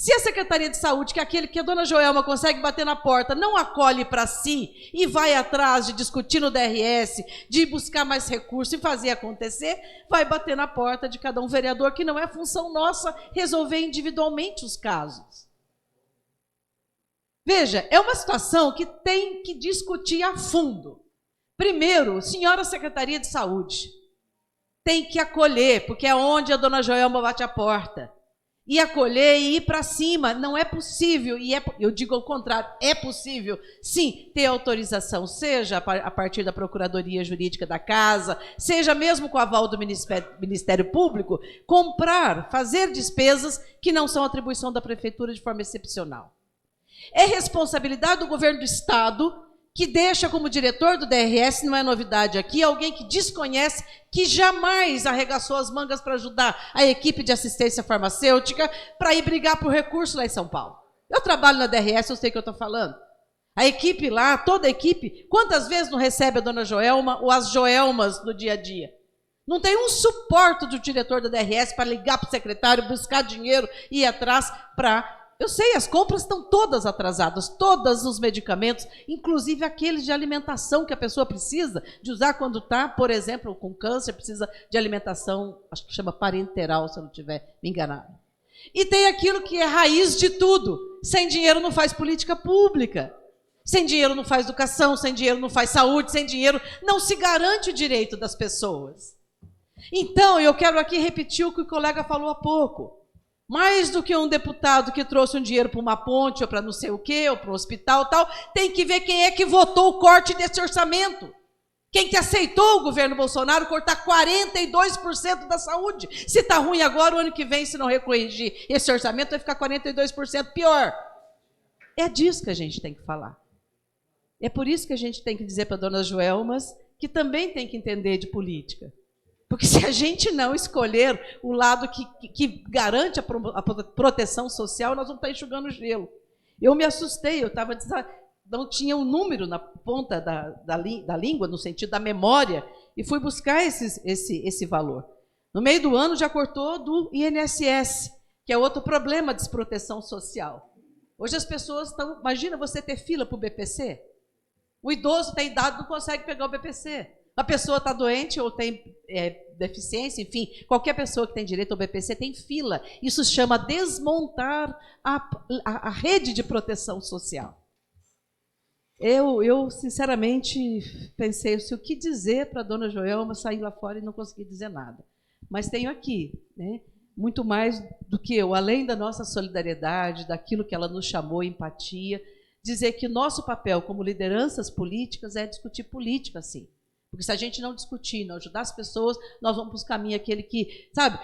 Se a Secretaria de Saúde, que é aquele que a dona Joelma consegue bater na porta, não acolhe para si e vai atrás de discutir no DRS, de buscar mais recursos e fazer acontecer, vai bater na porta de cada um vereador, que não é função nossa resolver individualmente os casos. Veja, é uma situação que tem que discutir a fundo. Primeiro, senhora Secretaria de Saúde, tem que acolher, porque é onde a dona Joelma bate a porta. E acolher e ir para cima. Não é possível, eu digo ao contrário, é possível, sim, ter autorização, seja a partir da Procuradoria Jurídica da Casa, seja mesmo com o aval do Ministério Público, comprar, fazer despesas que não são atribuição da Prefeitura de forma excepcional. É responsabilidade do governo do Estado, que deixa como diretor do DRS, não é novidade aqui, alguém que desconhece, que jamais arregaçou as mangas para ajudar a equipe de assistência farmacêutica para ir brigar por recurso lá em São Paulo. Eu trabalho na DRS, eu sei o que eu estou falando. A equipe lá, toda a equipe, quantas vezes não recebe a dona Joelma ou as Joelmas no dia a dia? Não tem um suporte do diretor da DRS para ligar para o secretário, buscar dinheiro e ir atrás para... Eu sei, as compras estão todas atrasadas, todos os medicamentos, inclusive aqueles de alimentação que a pessoa precisa de usar quando está, por exemplo, com câncer, precisa de alimentação, acho que chama parenteral, se eu não estiver me enganado. E tem aquilo que é raiz de tudo. Sem dinheiro não faz política pública. Sem dinheiro não faz educação, sem dinheiro não faz saúde, sem dinheiro não se garante o direito das pessoas. Então, eu quero aqui repetir o que o colega falou há pouco. Mais do que um deputado que trouxe um dinheiro para uma ponte, ou para não sei o quê, ou para um hospital tal, tem que ver quem é que votou o corte desse orçamento. Quem que aceitou o governo Bolsonaro cortar 42% da saúde. Se está ruim agora, o ano que vem, se não recorrigir esse orçamento, vai ficar 42% pior. É disso que a gente tem que falar. É por isso que a gente tem que dizer para a dona Joelmas que também tem que entender de política. Porque se a gente não escolher o lado que garante a proteção social, nós vamos estar enxugando gelo. Eu me assustei, não tinha um número na ponta da língua, no sentido da memória, e fui buscar esse valor. No meio do ano já cortou do INSS, que é outro problema de desproteção social. Hoje as pessoas estão... Imagina você ter fila para o BPC. O idoso tem idade, não consegue pegar o BPC. A pessoa está doente ou tem deficiência, enfim, qualquer pessoa que tem direito ao BPC tem fila. Isso se chama desmontar a rede de proteção social. Eu sinceramente, pensei o que dizer para a dona Joelma sair lá fora e não conseguir dizer nada. Mas tenho aqui, né, muito mais do que eu, além da nossa solidariedade, daquilo que ela nos chamou, empatia, dizer que nosso papel como lideranças políticas é discutir política, sim. Porque se a gente não discutir, não ajudar as pessoas, nós vamos para os caminhos aquele que, sabe,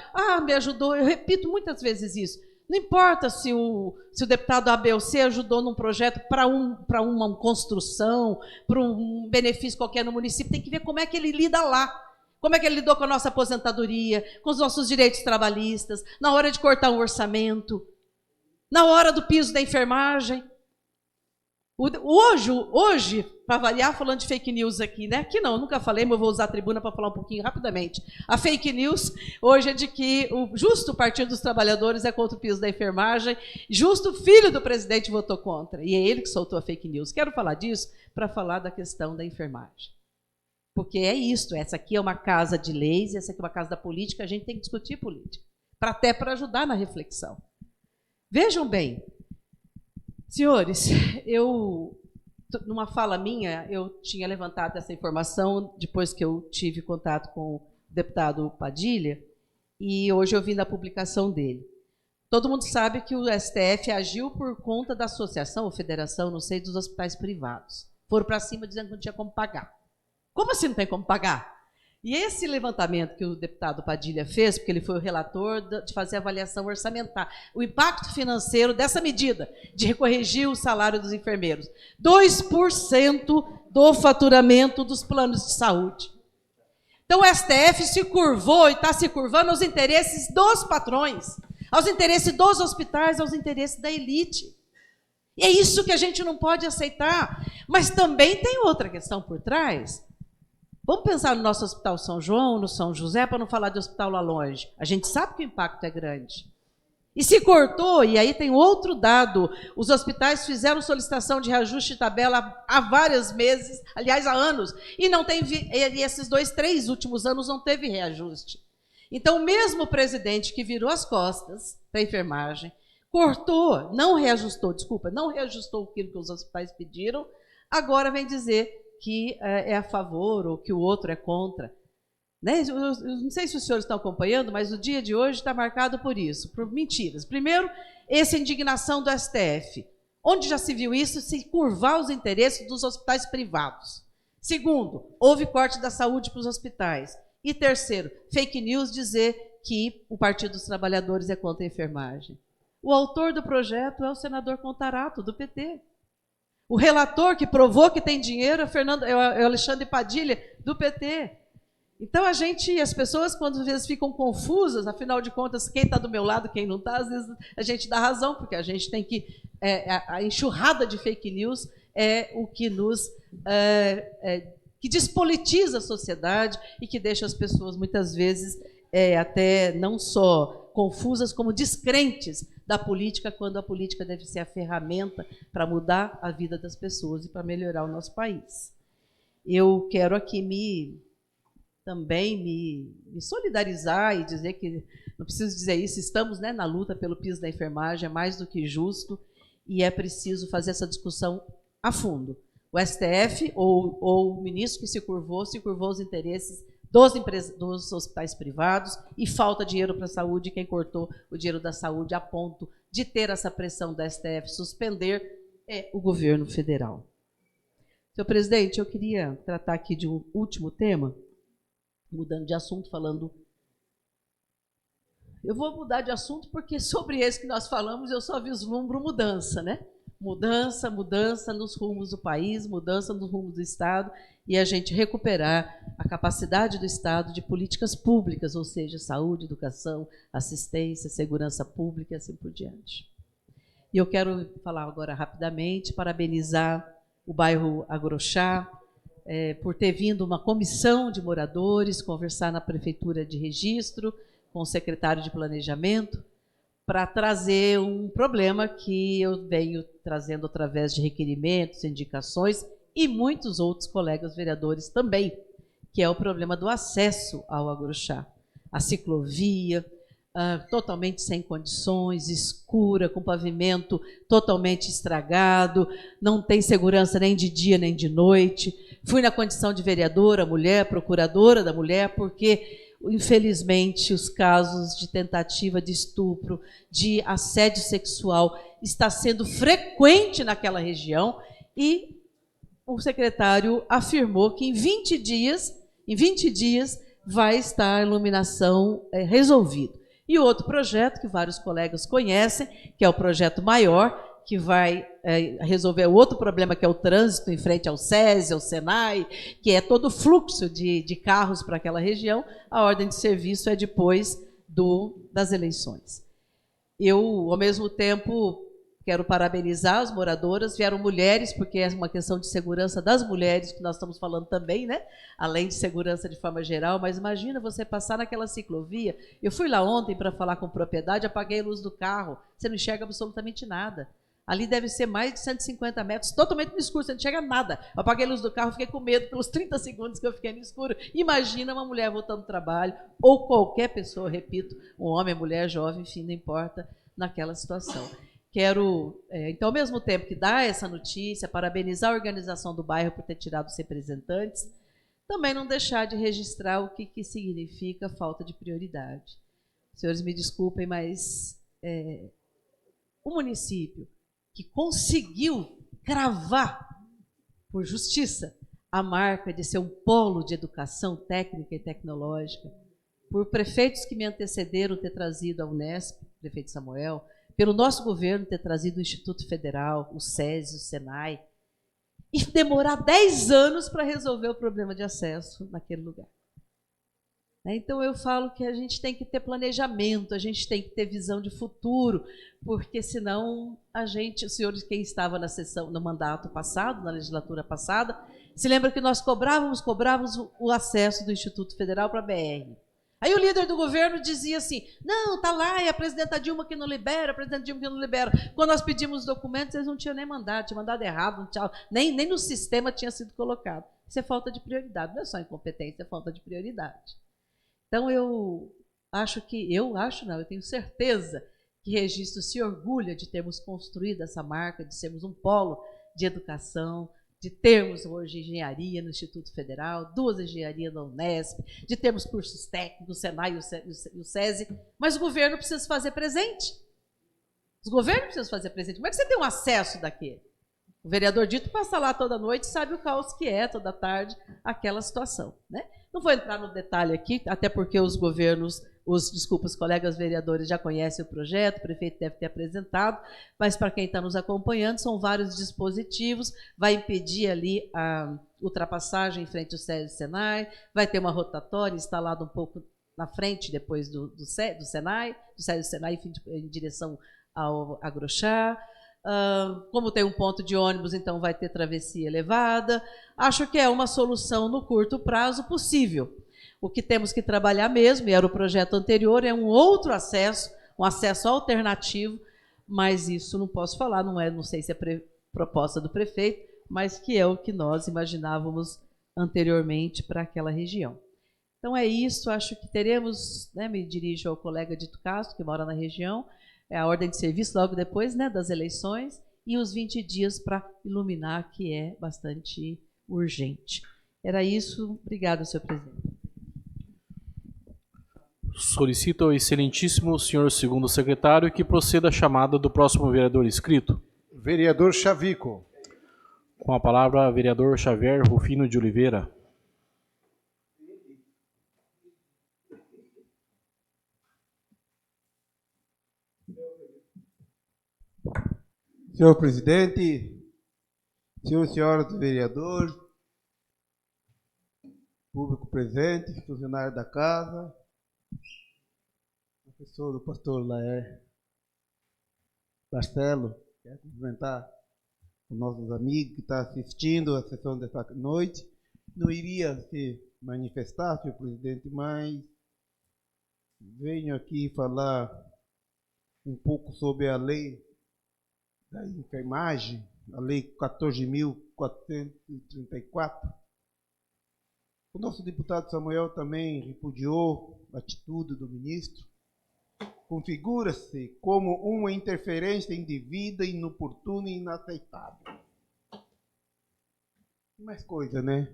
me ajudou, eu repito muitas vezes isso. Não importa se o deputado A, B ou C ajudou num projeto para uma construção, para um benefício qualquer no município, tem que ver como é que ele lida lá. Como é que ele lidou com a nossa aposentadoria, com os nossos direitos trabalhistas, na hora de cortar um orçamento, na hora do piso da enfermagem. Hoje, para variar, falando de fake news aqui, né? Que não, nunca falei, mas eu vou usar a tribuna para falar um pouquinho rapidamente. A fake news hoje é de que o justo Partido dos Trabalhadores é contra o piso da enfermagem, justo o filho do presidente votou contra, e é ele que soltou a fake news. Quero falar disso para falar da questão da enfermagem. Porque é isso, essa aqui é uma casa de leis, essa aqui é uma casa da política, a gente tem que discutir política, até para ajudar na reflexão. Vejam bem, senhores, numa fala minha, eu tinha levantado essa informação depois que eu tive contato com o deputado Padilha, e hoje eu vi na publicação dele. Todo mundo sabe que o STF agiu por conta da associação ou federação, não sei, dos hospitais privados. Foram para cima dizendo que não tinha como pagar. Como assim não tem como pagar? E esse levantamento que o deputado Padilha fez, porque ele foi o relator de fazer a avaliação orçamentária, o impacto financeiro dessa medida de corrigir o salário dos enfermeiros, 2% do faturamento dos planos de saúde. Então o STF se curvou e está se curvando aos interesses dos patrões, aos interesses dos hospitais, aos interesses da elite. E é isso que a gente não pode aceitar. Mas também tem outra questão por trás. Vamos pensar no nosso Hospital São João, no São José, para não falar de hospital lá longe. A gente sabe que o impacto é grande. E se cortou, e aí tem outro dado, os hospitais fizeram solicitação de reajuste de tabela há vários meses, aliás, há anos, e não tem, e esses 3 últimos anos não teve reajuste. Então, mesmo o presidente que virou as costas para a enfermagem, cortou, não reajustou aquilo que os hospitais pediram, agora vem dizer que é a favor ou que o outro é contra. Né? Eu não sei se os senhores estão acompanhando, mas o dia de hoje está marcado por isso, por mentiras. Primeiro, essa indignação do STF. Onde já se viu isso? Se curvar os interesses dos hospitais privados. Segundo, houve corte da saúde para os hospitais. E terceiro, fake news dizer que o Partido dos Trabalhadores é contra a enfermagem. O autor do projeto é o senador Contarato, do PT. O relator que provou que tem dinheiro é o Alexandre Padilha, do PT. Então, as pessoas, quando às vezes ficam confusas, afinal de contas, quem está do meu lado, quem não está, às vezes a gente dá razão, porque a gente tem que... a enxurrada de fake news é o que que despolitiza a sociedade e que deixa as pessoas, muitas vezes, até não só confusas, como descrentes da política, quando a política deve ser a ferramenta para mudar a vida das pessoas e para melhorar o nosso país. Eu quero aqui também me solidarizar e dizer que, não preciso dizer isso, estamos, né, na luta pelo piso da enfermagem, é mais do que justo, e é preciso fazer essa discussão a fundo. O STF ou o ministro que se curvou aos interesses dos hospitais privados e falta dinheiro para a saúde, quem cortou o dinheiro da saúde a ponto de ter essa pressão da STF suspender é o governo federal. Senhor presidente, eu queria tratar aqui de um último tema, mudando de assunto, falando... Eu vou mudar de assunto porque sobre esse que nós falamos eu só vislumbro mudança, né? Mudança, mudança nos rumos do país, mudança nos rumos do Estado, e a gente recuperar a capacidade do Estado de políticas públicas, ou seja, saúde, educação, assistência, segurança pública e assim por diante. E eu quero falar agora rapidamente, parabenizar o bairro Agrochá, por ter vindo uma comissão de moradores conversar na Prefeitura de Registro, com o secretário de Planejamento, para trazer um problema que eu venho trazendo através de requerimentos, indicações e muitos outros colegas vereadores também, que é o problema do acesso ao Agrochá. A ciclovia, totalmente sem condições, escura, com pavimento totalmente estragado, não tem segurança nem de dia nem de noite. Fui na condição de vereadora, mulher, procuradora da mulher, porque, infelizmente, os casos de tentativa de estupro, de assédio sexual, está sendo frequente naquela região, e o secretário afirmou que em 20 dias vai estar a iluminação resolvida. E o outro projeto, que vários colegas conhecem, que é o projeto maior, que vai resolver o outro problema, que é o trânsito em frente ao SESI, ao SENAI, que é todo o fluxo de carros para aquela região. A ordem de serviço é depois das eleições. Eu, ao mesmo tempo, quero parabenizar as moradoras. Vieram mulheres, porque é uma questão de segurança das mulheres, que nós estamos falando também, né? Além de segurança de forma geral. Mas imagina você passar naquela ciclovia. Eu fui lá ontem para falar com propriedade, apaguei a luz do carro, você não enxerga absolutamente nada. Ali deve ser mais de 150 metros, totalmente no escuro, você não enxerga nada. Eu apaguei a luz do carro, fiquei com medo pelos 30 segundos que eu fiquei no escuro. Imagina uma mulher voltando do trabalho, ou qualquer pessoa, repito, um homem, mulher, jovem, enfim, não importa, naquela situação. Quero, então, ao mesmo tempo que dar essa notícia, parabenizar a organização do bairro por ter tirado os representantes, também não deixar de registrar o que significa falta de prioridade. Senhores, me desculpem, mas o município que conseguiu cravar, por justiça, a marca de ser um polo de educação técnica e tecnológica, por prefeitos que me antecederam ter trazido a Unesp, prefeito Samuel, pelo nosso governo ter trazido o Instituto Federal, o SESI, o SENAI, e demorar 10 anos para resolver o problema de acesso naquele lugar. Então, eu falo que a gente tem que ter planejamento, a gente tem que ter visão de futuro, porque senão os senhores, quem estava na sessão, no mandato passado, na legislatura passada, se lembra que nós cobrávamos o acesso do Instituto Federal para a BR. Aí o líder do governo dizia assim, não, está lá, é a presidenta Dilma que não libera, a presidenta Dilma que não libera. Quando nós pedimos os documentos, eles não tinham nem mandado, tinha mandado errado, não tinha, nem no sistema tinha sido colocado. Isso é falta de prioridade, não é só incompetência, é falta de prioridade. Então, eu tenho certeza que Registro se orgulha de termos construído essa marca, de sermos um polo de educação, de termos hoje engenharia no Instituto Federal, 2 engenharias na Unesp, de termos cursos técnicos, o SENAI e o SESI, mas o governo precisa se fazer presente. Os governos precisam se fazer presente. Como é que você tem um acesso daquele? O vereador Dito passa lá toda noite e sabe o caos que é, toda tarde, aquela situação, né? Não vou entrar no detalhe aqui, até porque os colegas vereadores já conhecem o projeto, o prefeito deve ter apresentado, mas para quem está nos acompanhando, são vários dispositivos, vai impedir ali a ultrapassagem em frente ao SESI e Senai, vai ter uma rotatória instalada um pouco na frente, depois do Senai, do SESI e Senai, em direção ao Agrochá. Como tem um ponto de ônibus, então vai ter travessia elevada. Acho que é uma solução no curto prazo possível. O que temos que trabalhar mesmo, e era o projeto anterior, é um outro acesso, um acesso alternativo, mas isso não posso falar, não sei se é proposta do prefeito, mas que é o que nós imaginávamos anteriormente para aquela região. Então é isso, acho que teremos, né, me dirijo ao colega Dito Castro, que mora na região, é a ordem de serviço logo depois, né, das eleições, e os 20 dias para iluminar, que é bastante urgente. Era isso. Obrigada, senhor presidente. Solicito ao excelentíssimo senhor segundo secretário que proceda a chamada do próximo vereador inscrito. Vereador Chavico. Com a palavra, vereador Xavier Rufino de Oliveira. Senhor Senhor presidente, senhores e senhoras vereadores, público presente, funcionário da casa, professor do pastor Laer Marcelo, quero cumprimentar os nossos amigos que estão assistindo a sessão desta noite. Não iria se manifestar, senhor presidente, mas venho aqui falar um pouco sobre a lei da enfermagem, a lei 14.434. O nosso deputado Samuel também repudiou a atitude do ministro. Configura-se como uma interferência indevida, inoportuna e inaceitável. Mais coisa, né?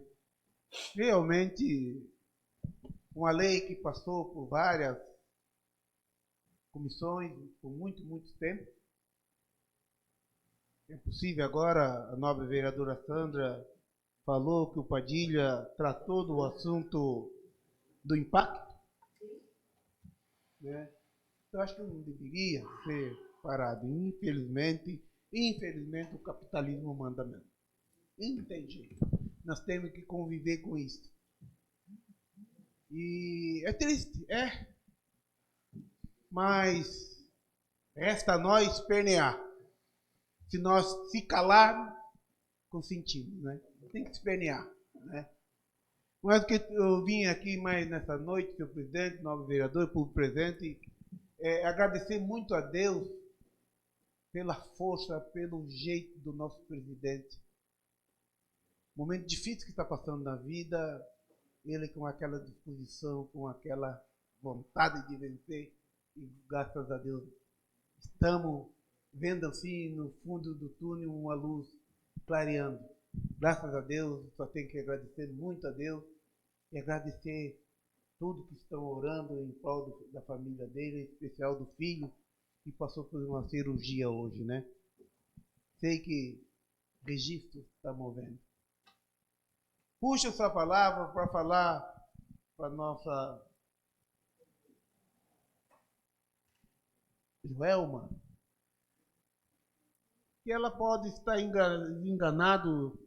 Realmente, uma lei que passou por várias comissões por muito tempo. É possível agora, a nobre vereadora Sandra falou que o Padilha tratou do assunto do impacto, né? Eu acho que não deveria ser parado. Infelizmente o capitalismo manda mesmo. E não tem jeito. Nós temos que conviver com isso. E é triste, é. Mas resta a nós espernear. Se nós se calarmos, consentimos, né? Tem que espernear, né? Mas o que eu vim aqui mais nessa noite, senhor presidente, novo vereador, público presente, agradecer muito a Deus pela força, pelo jeito do nosso presidente. Momento difícil que está passando na vida, ele com aquela disposição, com aquela vontade de vencer, e graças a Deus estamos vendo assim no fundo do túnel uma luz clareando. Graças a Deus, só tenho que agradecer muito a Deus e agradecer tudo que estão orando em prol da família dele, em especial do filho que passou por uma cirurgia hoje, né? Sei que registro está movendo. Puxa essa palavra para falar para a nossa Joelma, que ela pode estar enganado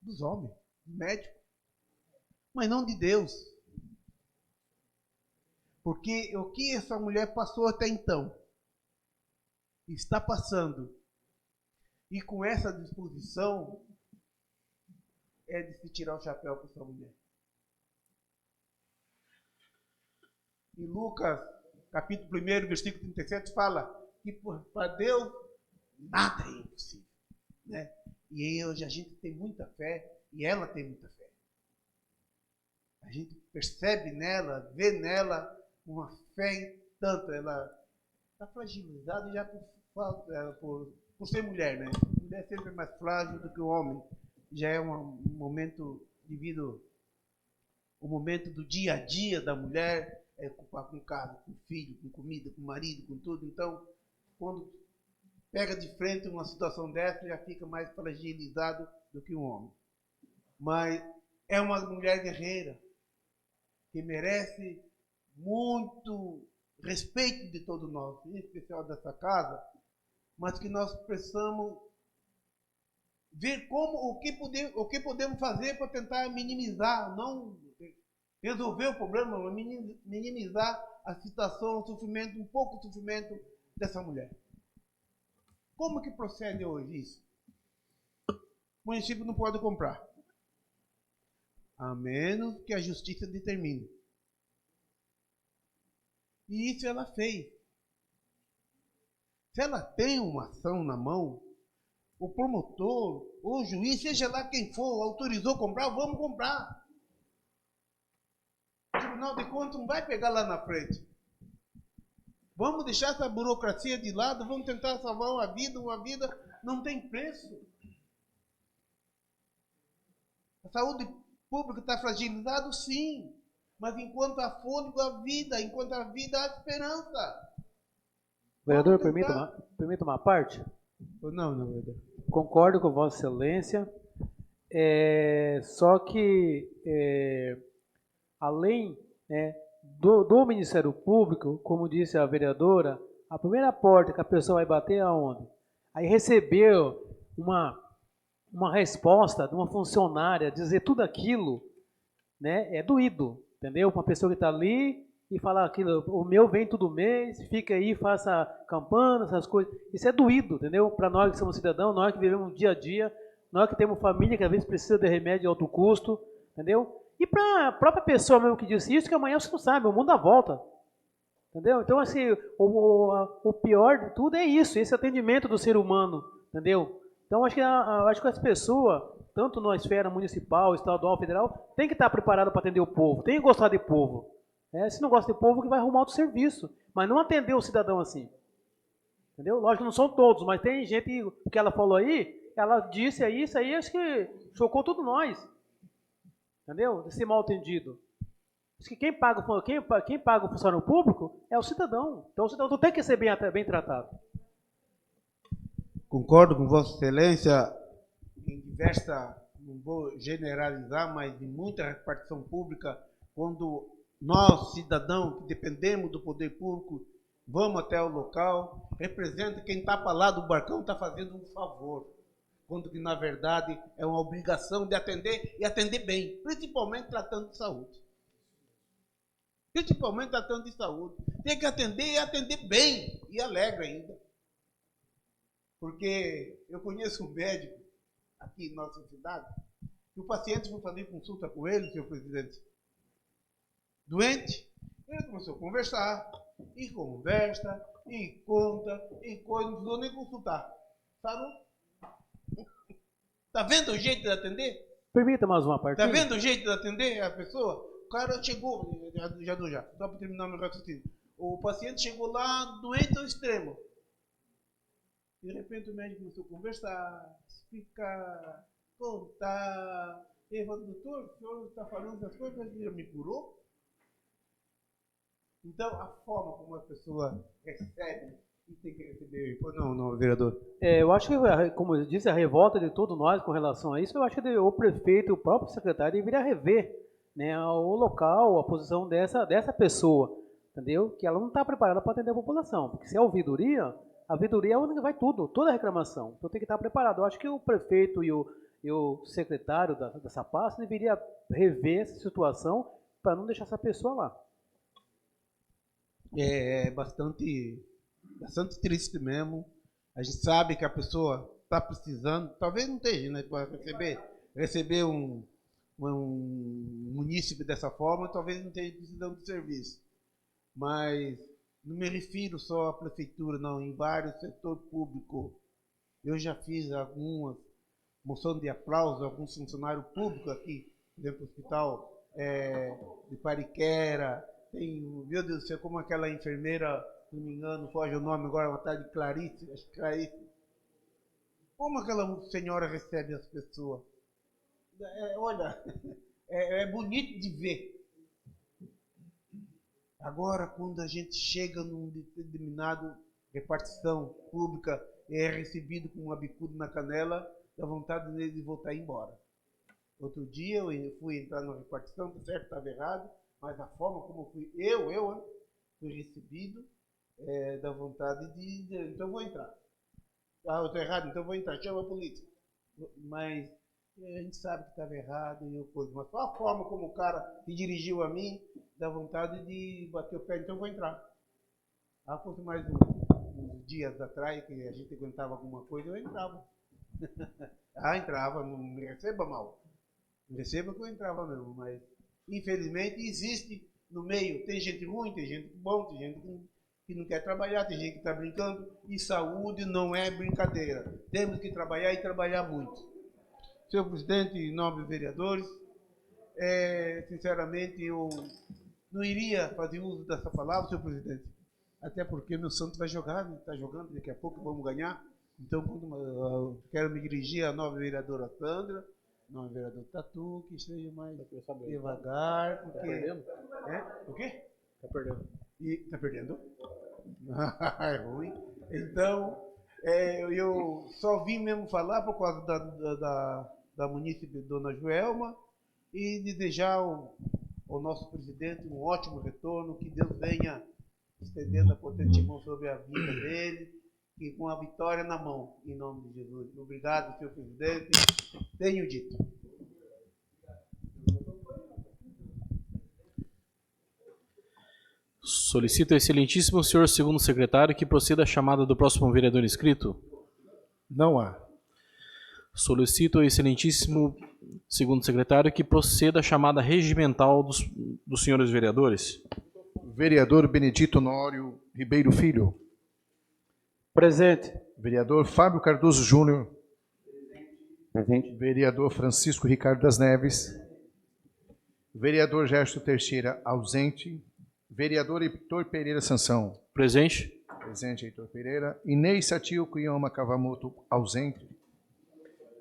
dos homens, do médico, mas não de Deus. Porque o que essa mulher passou até então, está passando, e com essa disposição, é de se tirar o chapéu para essa mulher. Em Lucas, capítulo 1, versículo 37, fala que para Deus nada é impossível, né? E hoje a gente tem muita fé, e ela tem muita fé. A gente percebe nela, vê nela uma fé tanto. Ela está fragilizada já por ser mulher, né? A mulher é sempre mais frágil do que o homem. Já é um momento devido o momento do dia a dia da mulher, é ocupar com casa, com filho, com comida, com marido, com tudo. Então, quando pega de frente uma situação dessa, já fica mais fragilizado do que um homem. Mas é uma mulher guerreira, que merece muito respeito de todos nós, em especial dessa casa, mas que nós precisamos ver o que podemos fazer para tentar minimizar, não resolver o problema, mas minimizar a situação, o sofrimento, um pouco o sofrimento dessa mulher. Como que procede hoje isso? O município não pode comprar, a menos que a justiça determine. E isso ela fez. Se ela tem uma ação na mão, o promotor, o juiz, seja lá quem for, autorizou comprar, vamos comprar. O Tribunal de Contas não vai pegar lá na frente. Vamos deixar essa burocracia de lado, vamos tentar salvar uma vida não tem preço. A saúde pública está fragilizada, sim. Mas enquanto há fôlego, há vida. Enquanto há vida, há esperança. Vereador, permita uma parte? Não, vereador. Concordo com Vossa Excelência. Só que, além do Ministério Público, como disse a vereadora, a primeira porta que a pessoa vai bater é aonde? Aí receber uma resposta de uma funcionária, dizer tudo aquilo, né, é doído, entendeu? Uma pessoa que está ali e fala aquilo, o meu vem todo mês, fica aí, faça campana, essas coisas. Isso é doído, entendeu? Para nós que somos cidadãos, nós que vivemos dia a dia, nós que temos família que às vezes precisa de remédio de alto custo, entendeu? E para a própria pessoa mesmo que disse isso, que amanhã você não sabe, o mundo dá volta. Entendeu? Então, assim, o pior de tudo é isso, esse atendimento do ser humano, entendeu? Então, acho que as pessoas, tanto na esfera municipal, estadual, federal, tem que estar preparado para atender o povo, tem que gostar de povo. Se não gosta de povo, que vai arrumar outro serviço, mas não atender o cidadão assim. Entendeu? Lógico que não são todos, mas tem gente, o que ela falou aí, ela disse aí, isso aí acho que chocou todos nós. Entendeu? Desse mal atendido. Que quem paga o funcionário público é o cidadão. Então o cidadão tem que ser bem tratado. Concordo com Vossa Excelência em diversa, não vou generalizar, mas em muita repartição pública, quando nós, cidadãos, que dependemos do poder público, vamos até o local, representa quem está para lá do barcão está fazendo um favor, quando que na verdade é uma obrigação de atender e atender bem, principalmente tratando de saúde. Principalmente tratando de saúde. Tem que atender e atender bem, e alegre ainda. Porque eu conheço um médico aqui em nossa cidade, e o paciente foi fazer consulta com ele, senhor presidente, doente, ele começou a conversar, e conversa, e conta, e coisa, não precisou nem consultar. Sabe? Tá vendo o jeito de atender? Permita mais uma parte. Tá vendo o jeito de atender a pessoa? O cara chegou, já, só para terminar meu raciocínio. O paciente chegou lá doente ao extremo. De repente o médico começou a conversar, explicar, contar. Ele falou, doutor, o senhor está falando essas coisas, mas já me curou? Então, a forma como a pessoa recebe e tem que receber. Não, vereador. Eu acho que, como disse, a revolta de todos nós com relação a isso, eu acho que o prefeito e o próprio secretário deveriam rever, né, o local, a posição dessa pessoa, entendeu? Que ela não está preparada para atender a população. Porque se é ouvidoria, a ouvidoria é onde vai tudo, toda a reclamação. Então tem que estar preparado. Eu acho que o prefeito e o secretário dessa pasta deveria rever essa situação para não deixar essa pessoa lá. É bastante triste mesmo. A gente sabe que a pessoa está precisando, talvez não esteja, né, para receber um munícipe dessa forma, talvez não esteja precisando de serviço. Mas não me refiro só à prefeitura, não, em vários setores públicos. Eu já fiz algumas moção de aplauso a alguns funcionários públicos aqui, por exemplo, o hospital de Pariquera, tem, meu Deus do céu, como aquela enfermeira, se não me engano, foge o nome agora, uma tarde de Clarice, acho que Clarice. Como aquela senhora recebe as pessoas? Olha, é bonito de ver. Agora, quando a gente chega num determinado repartição pública e é recebido com uma bicuda na canela, dá vontade dele de voltar embora. Outro dia eu fui entrar na repartição, tá certo, estava errado, mas a forma como eu fui recebido, dá vontade de então vou entrar. Ah, eu estou errado, então vou entrar, chama a polícia. Mas a gente sabe que estava errado e coisa. Mas só a forma como o cara se dirigiu a mim, dá vontade de bater o pé, então vou entrar. Ah, fosse mais uns dias atrás que a gente aguentava alguma coisa, eu entrava. Entrava, não me receba mal. Me receba que eu entrava mesmo, mas infelizmente existe no meio, tem gente ruim, tem gente bom, tem gente que não quer trabalhar, tem gente que está brincando, e saúde não é brincadeira. Temos que trabalhar e trabalhar muito. Senhor presidente e nobres vereadores, sinceramente eu não iria fazer uso dessa palavra, senhor presidente, até porque meu Santos vai jogar, está jogando, daqui a pouco vamos ganhar. Então, eu quero me dirigir à nova vereadora Sandra, nova vereador Tatu, que esteja mais devagar, porque... Tá perdendo? O quê? Tá perdendo. Tá perdendo? É ruim. Então, eu só vim mesmo falar por causa da munícipe Dona Joelma e desejar ao nosso presidente um ótimo retorno, que Deus venha estendendo a potente mão sobre a vida dele que com a vitória na mão, em nome de Jesus. Obrigado, senhor presidente. Tenho dito. Solicito ao excelentíssimo senhor segundo secretário que proceda a chamada do próximo vereador inscrito. Não há. Solicito ao excelentíssimo segundo secretário que proceda a chamada regimental dos senhores vereadores. Vereador Benedito Honório Ribeiro Filho. Presente. Vereador Fábio Cardoso Júnior. Presente. Vereador Francisco Ricardo das Neves. Vereador Gersto Teixeira, ausente. Vereador Heitor Pereira Sansão. Presente. Presente, Heitor Pereira. Inês Satil Cuyama Cavamoto, ausente.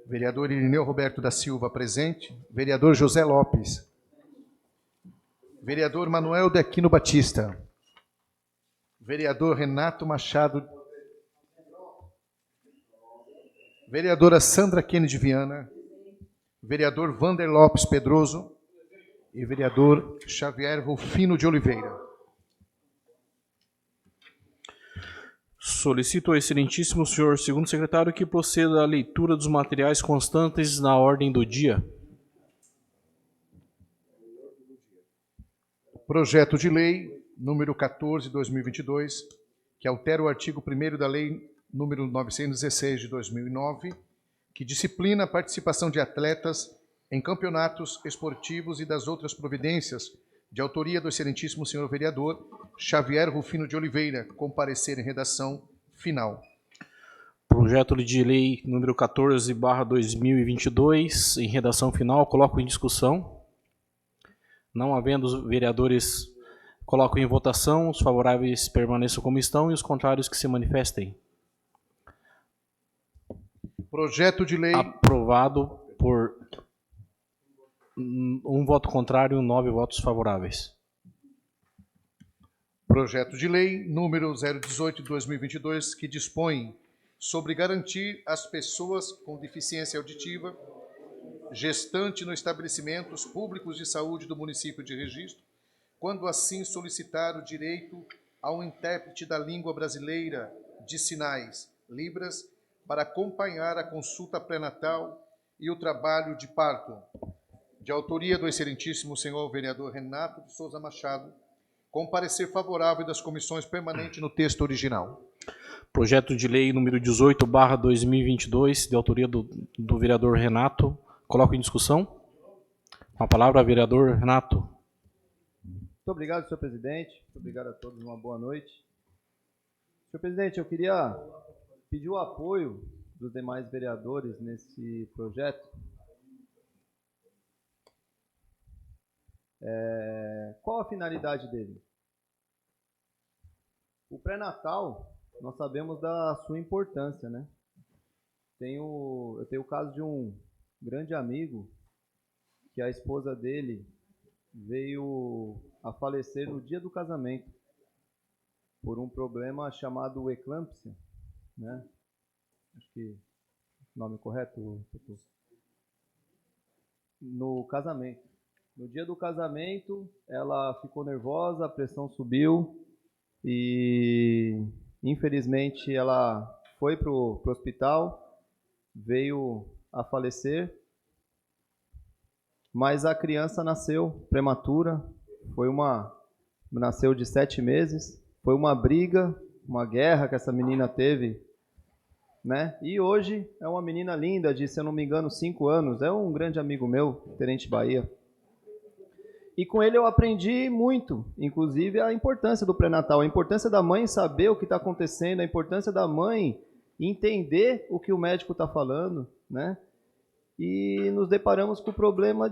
Vereador Irineu Roberto da Silva, presente. Vereador José Lopes. Vereador Manuel de Aquino Batista. Vereador Renato Machado. Vereadora Sandra Kennedy Viana. Vereador Vander Lopes Pedroso. E vereador Xavier Rufino de Oliveira. Solicito ao excelentíssimo senhor segundo secretário que proceda à leitura dos materiais constantes na ordem do dia. Projeto de lei número 14/2022, que altera o artigo 1º da lei número 916 de 2009, que disciplina a participação de atletas em campeonatos esportivos e das outras providências, de autoria do excelentíssimo senhor vereador Xavier Rufino de Oliveira, com parecer em redação final. Projeto de lei número 14/2022, em redação final, coloco em discussão. Não havendo os vereadores, coloco em votação. Os favoráveis permaneçam como estão e os contrários que se manifestem. Projeto de lei... Aprovado por um voto contrário e 9 votos favoráveis. Projeto de lei número 018 de 2022, que dispõe sobre garantir às pessoas com deficiência auditiva, gestante nos estabelecimentos públicos de saúde do município de Registro, quando assim solicitar o direito a um intérprete da língua brasileira de sinais, Libras, para acompanhar a consulta pré-natal e o trabalho de parto, de autoria do excelentíssimo senhor vereador Renato de Souza Machado, com parecer favorável das comissões permanentes no texto original. Projeto de lei número 18/2022, de autoria do vereador Renato. Coloco em discussão. Com a palavra, vereador Renato. Muito obrigado, senhor presidente. Muito obrigado a todos. Uma boa noite. Senhor presidente, eu queria pedir o apoio dos demais vereadores nesse projeto. Qual a finalidade dele? O pré-natal, nós sabemos da sua importância, né? Eu tenho o caso de um grande amigo, que a esposa dele veio a falecer no dia do casamento, por um problema chamado eclâmpsia, né? Acho que o nome correto, no casamento. No dia do casamento, ela ficou nervosa, a pressão subiu e, infelizmente, ela foi para o hospital, veio a falecer, mas a criança nasceu prematura, nasceu de 7 meses, foi uma briga, uma guerra que essa menina teve, né? E hoje é uma menina linda, de, se eu não me engano, 5 anos, é um grande amigo meu, Tenente Bahia. E com ele eu aprendi muito, inclusive a importância do pré-natal, a importância da mãe saber o que está acontecendo, a importância da mãe entender o que o médico está falando, né? E nos deparamos com o problema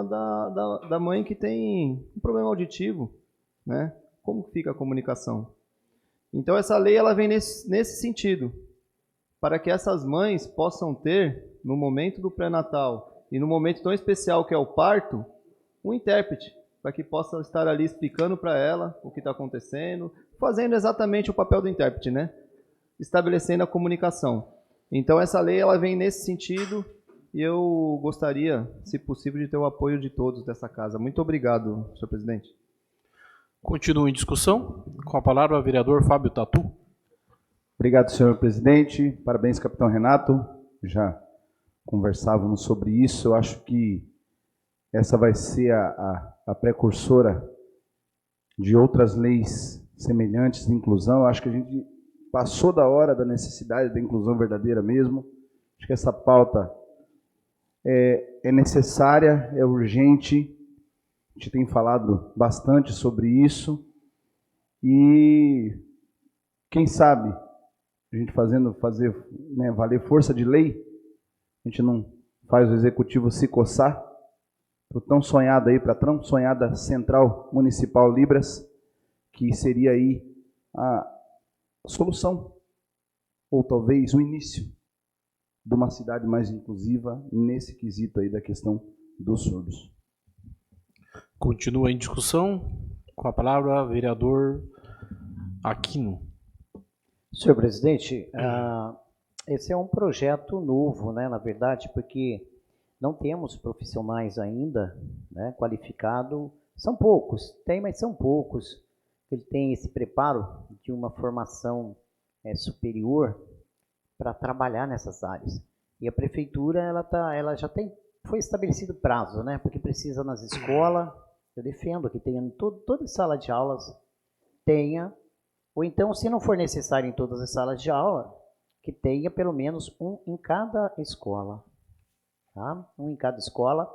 da mãe que tem um problema auditivo, né? Como fica a comunicação? Então essa lei ela vem nesse sentido, para que essas mães possam ter, no momento do pré-natal e no momento tão especial que é o parto, um intérprete, para que possa estar ali explicando para ela o que está acontecendo, fazendo exatamente o papel do intérprete, né? Estabelecendo a comunicação. Então essa lei ela vem nesse sentido e eu gostaria, se possível, de ter o apoio de todos dessa casa. Muito obrigado, senhor presidente. Continua em discussão. Com a palavra, o vereador Fábio Tatu. Obrigado, senhor presidente. Parabéns, capitão Renato. Já conversávamos sobre isso. Eu acho que essa vai ser a precursora de outras leis semelhantes de inclusão. Eu acho que a gente passou da hora da necessidade da inclusão verdadeira mesmo. Acho que essa pauta é necessária, é urgente. A gente tem falado bastante sobre isso. E quem sabe a gente fazer valer força de lei, a gente não faz o executivo se coçar para tão tão sonhada Central Municipal Libras, que seria aí a solução, ou talvez o início de uma cidade mais inclusiva nesse quesito aí da questão dos surdos. Continua em discussão. Com a palavra, vereador Aquino. Senhor presidente, esse é um projeto novo, né, na verdade, porque não temos profissionais ainda, né, qualificados. São poucos, mas são poucos. Ele tem esse preparo de uma formação superior para trabalhar nessas áreas. E a prefeitura, ela já foi estabelecido prazo, né, porque precisa nas escolas. Eu defendo que tenha em toda sala de aulas, ou então, se não for necessário em todas as salas de aula, que tenha pelo menos um em cada escola. Tá? Um em cada escola,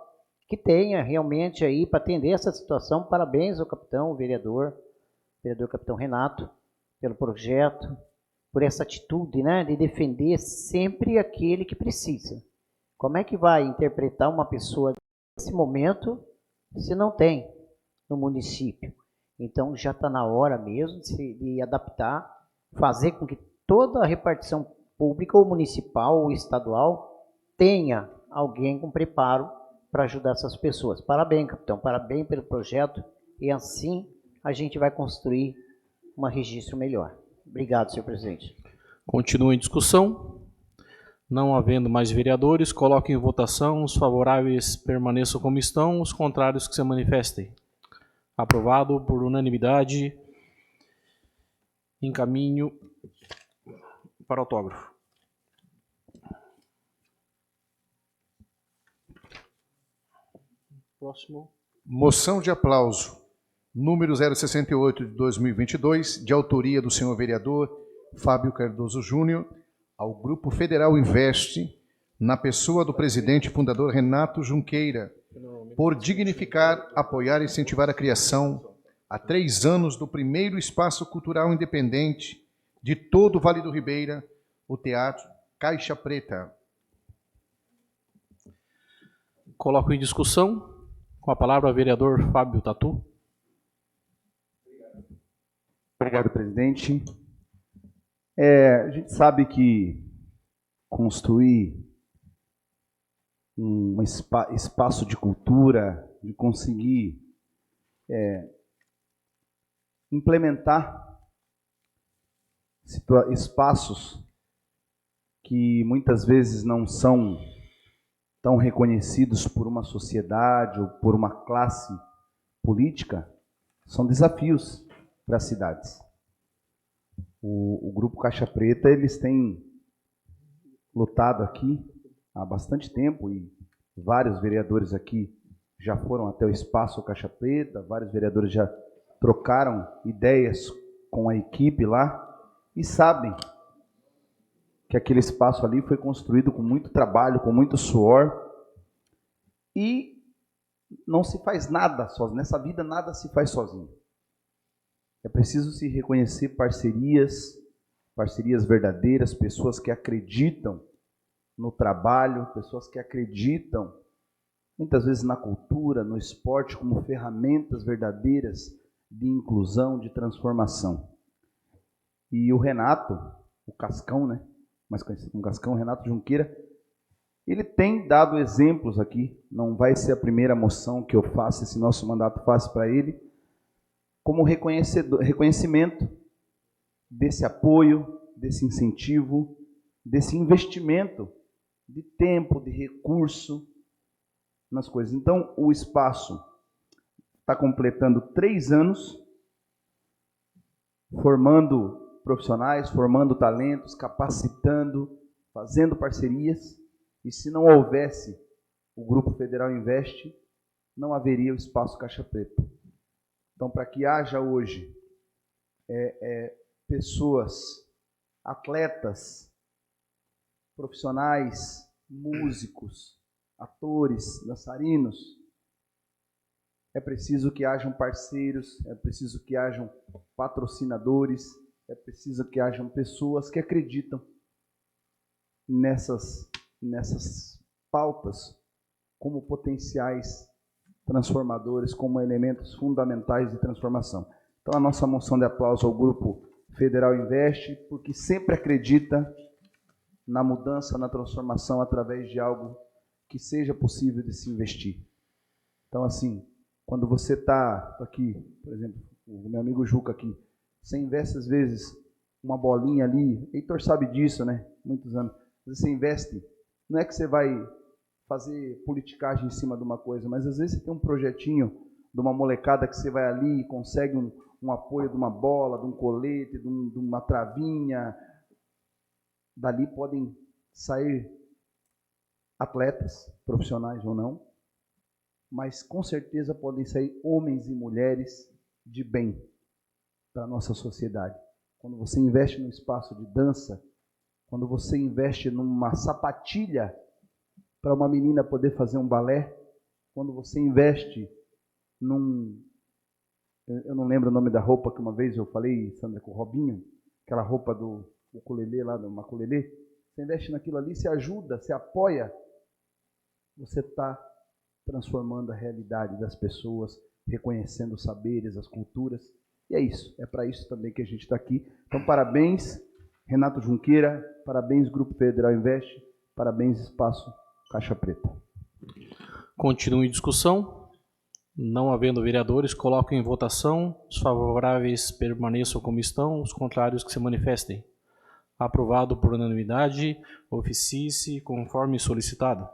que tenha realmente aí para atender essa situação. Parabéns ao capitão, o vereador capitão Renato, pelo projeto, por essa atitude, né, de defender sempre aquele que precisa. Como é que vai interpretar uma pessoa nesse momento se não tem no município? Então já está na hora mesmo de adaptar, fazer com que toda a repartição pública, ou municipal ou estadual, tenha alguém com preparo para ajudar essas pessoas. Parabéns, capitão, parabéns pelo projeto, e assim a gente vai construir um registro melhor. Obrigado, senhor presidente. Continua em discussão. Não havendo mais vereadores, coloque em votação. Os favoráveis permaneçam como estão, os contrários que se manifestem. Aprovado por unanimidade. Encaminho para autógrafo. Próximo. Moção de aplauso, número 068 de 2022, de autoria do senhor vereador Fábio Cardoso Júnior, ao Grupo Federal Investe, na pessoa do presidente e fundador Renato Junqueira, por dignificar, apoiar e incentivar a criação, há 3 anos, do primeiro espaço cultural independente de todo o Vale do Ribeira, o Teatro Caixa Preta. Coloco em discussão. Com a palavra, o vereador Fábio Tatu. Obrigado, presidente. A gente sabe que construir um espaço de cultura, de conseguir implementar espaços que muitas vezes não são tão reconhecidos por uma sociedade ou por uma classe política, são desafios para as cidades. O Grupo Caixa Preta, eles têm lutado aqui há bastante tempo, e vários vereadores aqui já foram até o espaço Caixa Preta, vários vereadores já trocaram ideias com a equipe lá e sabem que aquele espaço ali foi construído com muito trabalho, com muito suor, e não se faz nada sozinho. Nessa vida nada se faz sozinho. É preciso se reconhecer parcerias verdadeiras, pessoas que acreditam no trabalho, pessoas que acreditam muitas vezes na cultura, no esporte, como ferramentas verdadeiras de inclusão, de transformação. E o Renato, o Cascão, né? Mais conhecido como Cascão, Renato Junqueira, ele tem dado exemplos aqui. Não vai ser a primeira moção que eu faço, esse nosso mandato faço para ele, como reconhecimento desse apoio, desse incentivo, desse investimento de tempo, de recurso nas coisas. Então, o espaço está completando 3 anos formando profissionais, formando talentos, capacitando, fazendo parcerias. E se não houvesse o Grupo Federal Invest, não haveria o Espaço Caixa Preta. Então, para que haja hoje pessoas, atletas, profissionais, músicos, atores, dançarinos, é preciso que hajam parceiros, é preciso que hajam patrocinadores, é preciso que hajam pessoas que acreditam nessas pautas como potenciais transformadores, como elementos fundamentais de transformação. Então, a nossa moção de aplauso ao Grupo Federal Invest, porque sempre acredita na mudança, na transformação através de algo que seja possível de se investir. Então, assim, quando você está aqui, por exemplo, o meu amigo Juca aqui, você investe às vezes uma bolinha ali, Heitor sabe disso, né? Muitos anos. Você investe, não é que você vai fazer politicagem em cima de uma coisa, mas às vezes você tem um projetinho de uma molecada que você vai ali e consegue um apoio de uma bola, de um colete, de uma travinha. Dali podem sair atletas, profissionais ou não, mas com certeza podem sair homens e mulheres de bem para a nossa sociedade. Quando você investe num espaço de dança, quando você investe numa sapatilha para uma menina poder fazer um balé, quando você investe eu não lembro o nome da roupa que uma vez eu falei, Sandra, com o Robinho, aquela roupa do ukulele lá, do maculelê, você investe naquilo ali, você ajuda, você apoia, você está transformando a realidade das pessoas, reconhecendo os saberes, as culturas, e é isso, é para isso também que a gente está aqui. Então, parabéns, Renato Junqueira, parabéns, Grupo Federal Invest, parabéns, Espaço Caixa Preta. Continue discussão. Não havendo vereadores, coloco em votação. Os favoráveis permaneçam como estão, os contrários que se manifestem. Aprovado por unanimidade, oficie-se conforme solicitado.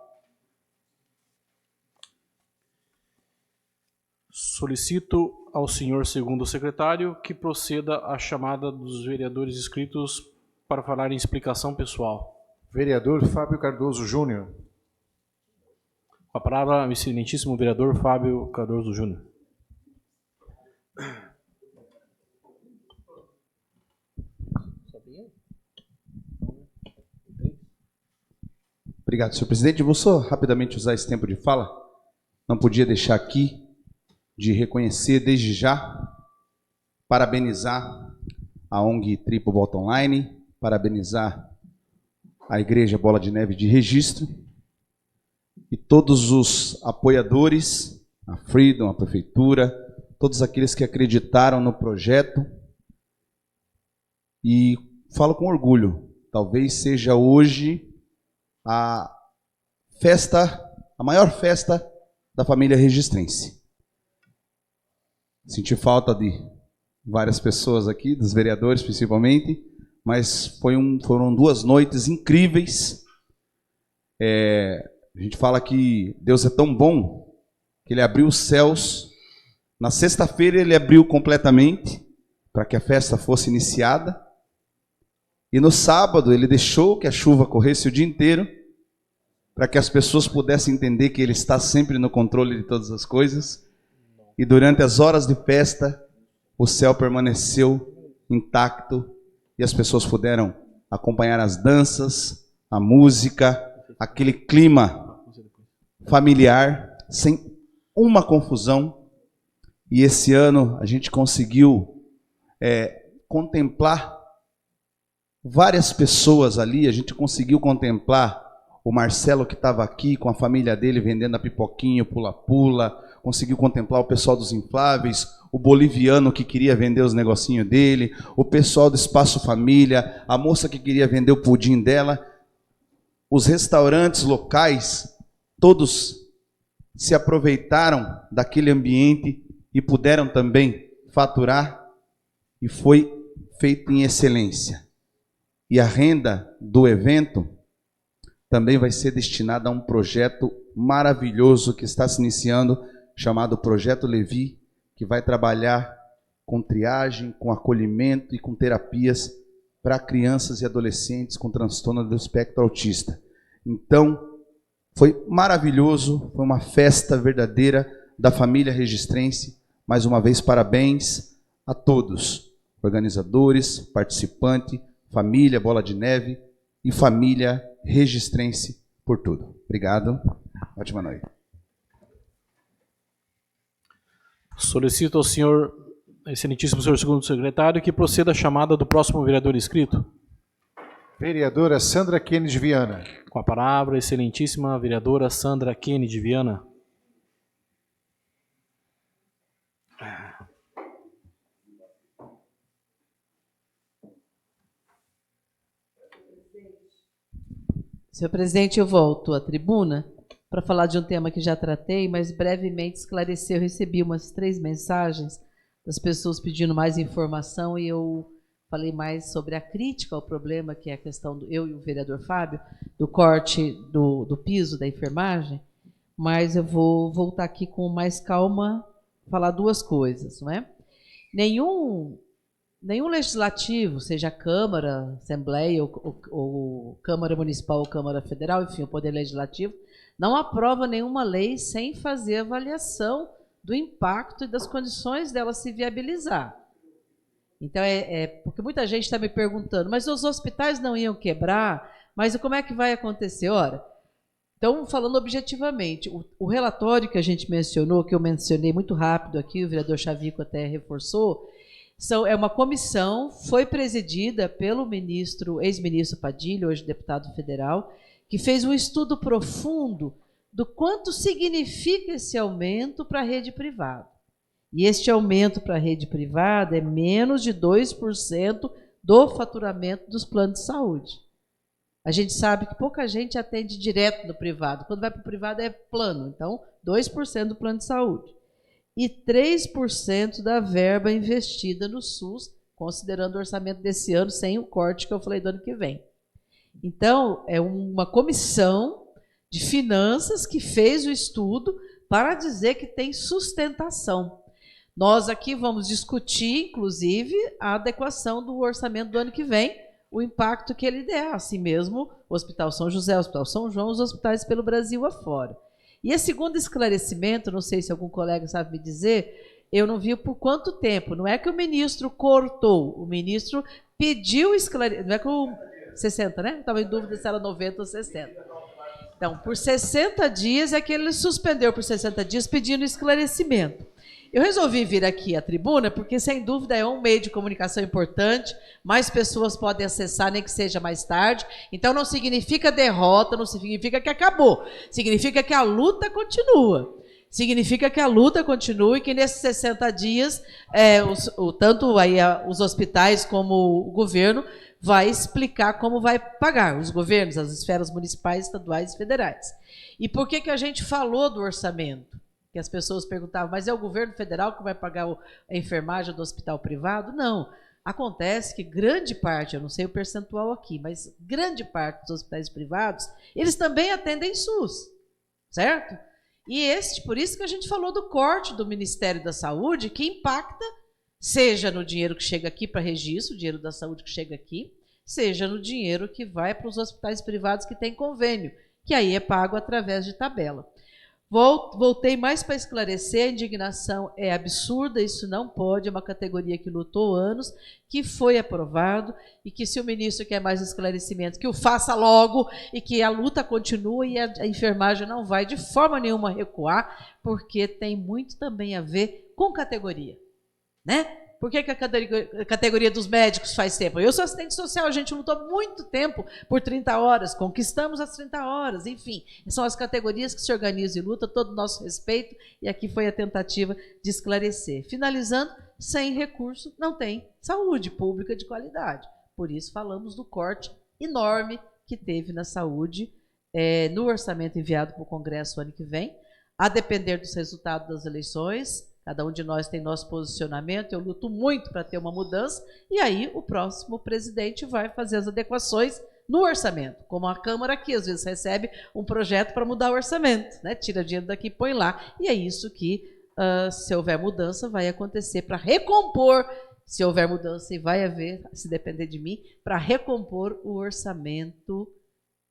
Solicito ao senhor segundo secretário que proceda à chamada dos vereadores inscritos para falar em explicação pessoal. Vereador Fábio Cardoso Júnior. Com a palavra, o excelentíssimo vereador Fábio Cardoso Júnior. Obrigado, senhor presidente. Eu vou só rapidamente usar esse tempo de fala. Não podia deixar aqui de reconhecer desde já, parabenizar a ONG Triple Volta Online, parabenizar a Igreja Bola de Neve de Registro e todos os apoiadores, a Freedom, a Prefeitura, todos aqueles que acreditaram no projeto. E falo com orgulho, talvez seja hoje a maior festa da família registrense. Senti falta de várias pessoas aqui, dos vereadores principalmente, mas foram 2 noites incríveis. A gente fala que Deus é tão bom que Ele abriu os céus. Na sexta-feira Ele abriu completamente para que a festa fosse iniciada. E no sábado Ele deixou que a chuva corresse o dia inteiro para que as pessoas pudessem entender que Ele está sempre no controle de todas as coisas. E durante as horas de festa, o céu permaneceu intacto e as pessoas puderam acompanhar as danças, a música, aquele clima familiar, sem uma confusão. E esse ano a gente conseguiu contemplar várias pessoas ali, a gente conseguiu contemplar o Marcelo que estava aqui com a família dele vendendo a pipoquinha, o pula-pula, conseguiu contemplar o pessoal dos infláveis, o boliviano que queria vender os negocinhos dele, o pessoal do Espaço Família, a moça que queria vender o pudim dela, os restaurantes locais, todos se aproveitaram daquele ambiente e puderam também faturar, e foi feito em excelência. E a renda do evento também vai ser destinada a um projeto maravilhoso que está se iniciando, chamado Projeto Levi, que vai trabalhar com triagem, com acolhimento e com terapias para crianças e adolescentes com transtorno do espectro autista. Então, foi maravilhoso, foi uma festa verdadeira da família registrense. Mais uma vez, parabéns a todos, organizadores, participantes, família Bola de Neve e família registrense por tudo. Obrigado, ótima noite. Solicito ao senhor, excelentíssimo senhor segundo secretário, que proceda a chamada do próximo vereador inscrito. Vereadora Sandra Kennedy Viana. Com a palavra, excelentíssima vereadora Sandra Kennedy Viana. Senhor presidente, eu volto à tribuna para falar de um tema que já tratei, mas brevemente esclarecer. Eu recebi umas 3 mensagens das pessoas pedindo mais informação e eu falei mais sobre a crítica ao problema, que é a questão do eu e o vereador Fábio, do corte do piso da enfermagem, mas eu vou voltar aqui com mais calma, falar 2 coisas, não é? Nenhum legislativo, seja Câmara, Assembleia, ou Câmara Municipal ou Câmara Federal, enfim, o Poder Legislativo, não aprova nenhuma lei sem fazer avaliação do impacto e das condições dela se viabilizar. Então, porque muita gente está me perguntando, mas os hospitais não iam quebrar, mas como é que vai acontecer? Ora, então, falando objetivamente, o relatório que a gente mencionou, que eu mencionei muito rápido aqui, o vereador Chavico até reforçou, é uma comissão, foi presidida pelo ex-ministro Padilha, hoje deputado federal, que fez um estudo profundo do quanto significa esse aumento para a rede privada. E este aumento para a rede privada é menos de 2% do faturamento dos planos de saúde. A gente sabe que pouca gente atende direto no privado. Quando vai para o privado é plano, então 2% do plano de saúde. E 3% da verba investida no SUS, considerando o orçamento desse ano, sem o corte que eu falei do ano que vem. Então, é uma comissão de finanças que fez o estudo para dizer que tem sustentação. Nós aqui vamos discutir, inclusive, a adequação do orçamento do ano que vem, o impacto que ele der, assim mesmo o Hospital São José, o Hospital São João, os hospitais pelo Brasil afora. E a segundo esclarecimento, não sei se algum colega sabe me dizer, eu não vi por quanto tempo. Não é que o ministro cortou, o ministro pediu esclarecimento. Não é que o 60, né? Estava em dúvida se era 90 ou 60. Então, por 60 dias é que ele suspendeu por 60 dias pedindo esclarecimento. Eu resolvi vir aqui à tribuna porque, sem dúvida, é um meio de comunicação importante, mais pessoas podem acessar, nem que seja mais tarde. Então, não significa derrota, não significa que acabou. Significa que a luta continua. Significa que a luta continua e que, nesses 60 dias, tanto aí os hospitais como o governo vai explicar como vai pagar, os governos, as esferas municipais, estaduais e federais. E por que a gente falou do orçamento? Que as pessoas perguntavam, mas é o governo federal que vai pagar a enfermagem do hospital privado? Não. Acontece que grande parte, eu não sei o percentual aqui, mas grande parte dos hospitais privados, eles também atendem SUS, certo? E por isso que a gente falou do corte do Ministério da Saúde, que impacta, seja no dinheiro que chega aqui para registro, o dinheiro da saúde que chega aqui, seja no dinheiro que vai para os hospitais privados que têm convênio, que aí é pago através de tabela. Voltei mais para esclarecer, a indignação é absurda, isso não pode, é uma categoria que lutou anos, que foi aprovado, e que se o ministro quer mais esclarecimento, que o faça logo, e que a luta continue, e a enfermagem não vai de forma nenhuma recuar, porque tem muito também a ver com categoria, né? Por que a categoria dos médicos faz tempo? Eu sou assistente social, a gente lutou muito tempo por 30 horas, conquistamos as 30 horas, enfim. São as categorias que se organizam e lutam, todo o nosso respeito, e aqui foi a tentativa de esclarecer. Finalizando, sem recurso não tem saúde pública de qualidade. Por isso falamos do corte enorme que teve na saúde no orçamento enviado para o Congresso ano que vem, a depender dos resultados das eleições. Cada um de nós tem nosso posicionamento, eu luto muito para ter uma mudança, e aí o próximo presidente vai fazer as adequações no orçamento, como a Câmara aqui, às vezes recebe um projeto para mudar o orçamento, né? Tira dinheiro daqui e põe lá, e é isso que se houver mudança, vai acontecer para recompor, se houver mudança, e vai haver, se depender de mim, para recompor o orçamento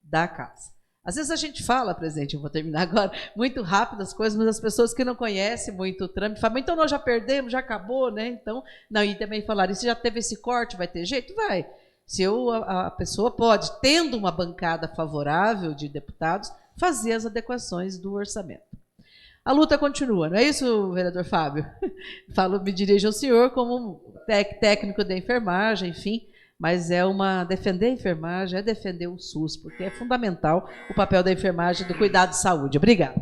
da casa. Às vezes a gente fala, presidente, eu vou terminar agora, muito rápido as coisas, mas as pessoas que não conhecem muito o trâmite falam, então nós já perdemos, já acabou, né? Então, não, e também falaram, e se já teve esse corte, vai ter jeito? Vai. Se a pessoa pode, tendo uma bancada favorável de deputados, fazer as adequações do orçamento. A luta continua, não é isso, vereador Fábio? Me dirijo ao senhor como técnico da enfermagem, enfim, mas defender a enfermagem, é defender o SUS, porque é fundamental o papel da enfermagem do cuidado de saúde. Obrigada.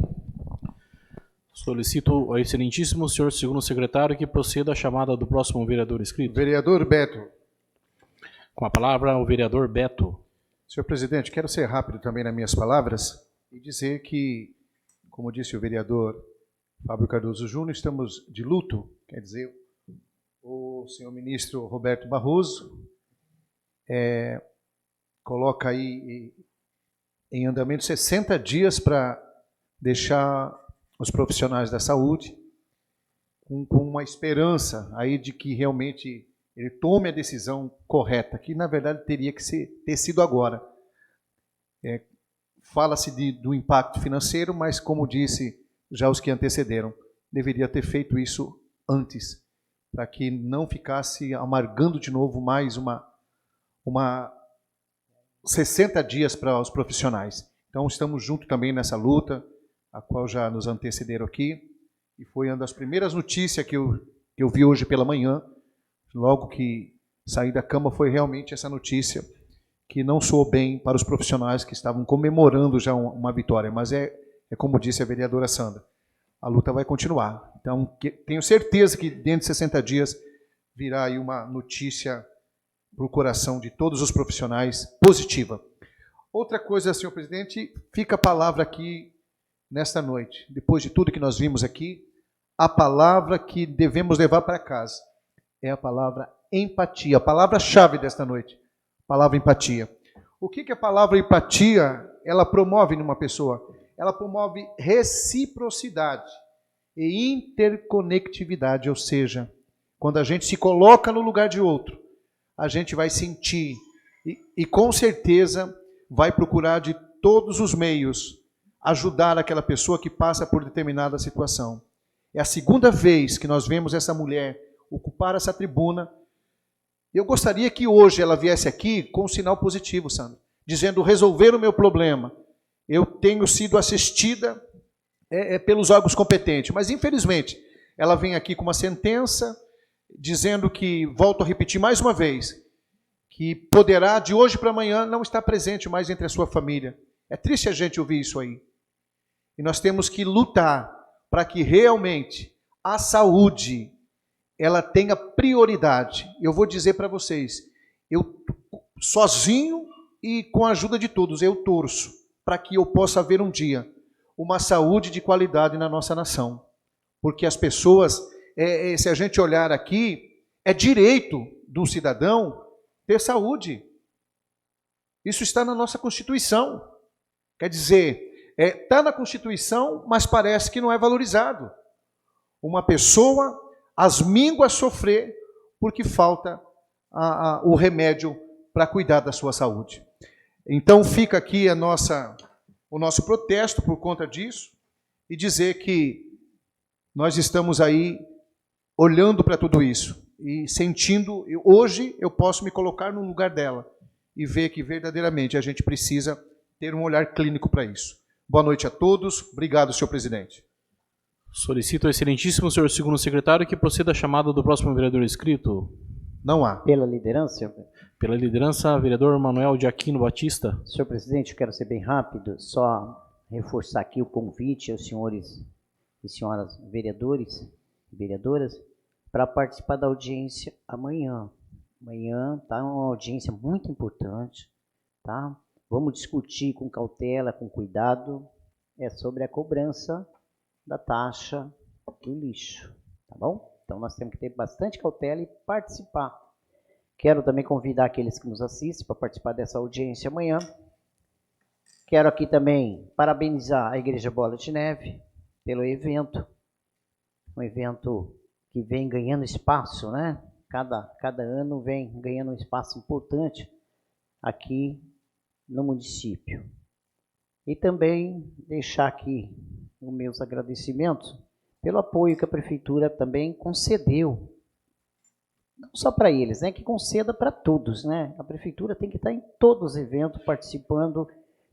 Solicito ao excelentíssimo senhor segundo secretário que proceda à chamada do próximo vereador inscrito. Vereador Beto. Com a palavra, o vereador Beto. Senhor presidente, quero ser rápido também nas minhas palavras e dizer que, como disse o vereador Fábio Cardoso Júnior, estamos de luto, quer dizer, o senhor ministro Roberto Barroso coloca aí em andamento 60 dias para deixar os profissionais da saúde com uma esperança aí de que realmente ele tome a decisão correta, que na verdade teria que ter sido agora. Fala-se do impacto financeiro, mas como disse já os que antecederam, deveria ter feito isso antes, para que não ficasse amargando de novo mais uma 60 dias para os profissionais. Então estamos juntos também nessa luta, a qual já nos antecederam aqui, e foi uma das primeiras notícias que eu vi hoje pela manhã, logo que saí da cama, foi realmente essa notícia, que não soou bem para os profissionais que estavam comemorando já uma vitória, mas é como disse a vereadora Sandra, a luta vai continuar. Então, tenho certeza que dentro de 60 dias virá aí uma notícia para o coração de todos os profissionais positiva. Outra coisa, senhor presidente, fica a palavra aqui nesta noite, depois de tudo que nós vimos aqui, a palavra que devemos levar para casa é a palavra empatia, a palavra-chave desta noite, a palavra empatia. O que a palavra empatia, ela promove numa pessoa? Ela promove reciprocidade e interconectividade, ou seja, quando a gente se coloca no lugar de outro, a gente vai sentir e com certeza vai procurar de todos os meios ajudar aquela pessoa que passa por determinada situação. É a segunda vez que nós vemos essa mulher ocupar essa tribuna. Eu gostaria que hoje ela viesse aqui com um sinal positivo, Sandra, dizendo, resolver o meu problema. Eu tenho sido assistida pelos órgãos competentes, mas infelizmente ela vem aqui com uma sentença dizendo que, volto a repetir mais uma vez, que poderá de hoje para amanhã não estar presente mais entre a sua família. É triste a gente ouvir isso aí. E nós temos que lutar para que realmente a saúde ela tenha prioridade. Eu vou dizer para vocês, eu sozinho e com a ajuda de todos, eu torço para que eu possa ver um dia uma saúde de qualidade na nossa nação. Porque as pessoas, se a gente olhar aqui, é direito de um cidadão ter saúde. Isso está na nossa Constituição. Quer dizer, está na Constituição, mas parece que não é valorizado. Uma pessoa asmíngoa a sofrer porque falta o remédio para cuidar da sua saúde. Então fica aqui o nosso protesto por conta disso e dizer que nós estamos aí olhando para tudo isso e sentindo, hoje eu posso me colocar no lugar dela e ver que verdadeiramente a gente precisa ter um olhar clínico para isso. Boa noite a todos. Obrigado, senhor presidente. Solicito ao excelentíssimo senhor segundo secretário que proceda a chamada do próximo vereador inscrito. Não há. Pela liderança? Pela liderança, vereador Manuel de Aquino Batista. Senhor presidente, eu quero ser bem rápido, só reforçar aqui o convite aos senhores e senhoras vereadores e vereadoras para participar da audiência amanhã. Amanhã está uma audiência muito importante, tá? Vamos discutir com cautela, com cuidado, sobre a cobrança da taxa do lixo, tá bom? Então nós temos que ter bastante cautela e participar. Quero também convidar aqueles que nos assistem para participar dessa audiência amanhã. Quero aqui também parabenizar a Igreja Bola de Neve pelo evento. um evento que vem ganhando espaço, né? Cada ano vem ganhando um espaço importante aqui no município. E também deixar aqui os meus agradecimentos pelo apoio que a Prefeitura também concedeu, não só para eles, né? Que conceda para todos, né? A Prefeitura tem que estar em todos os eventos participando.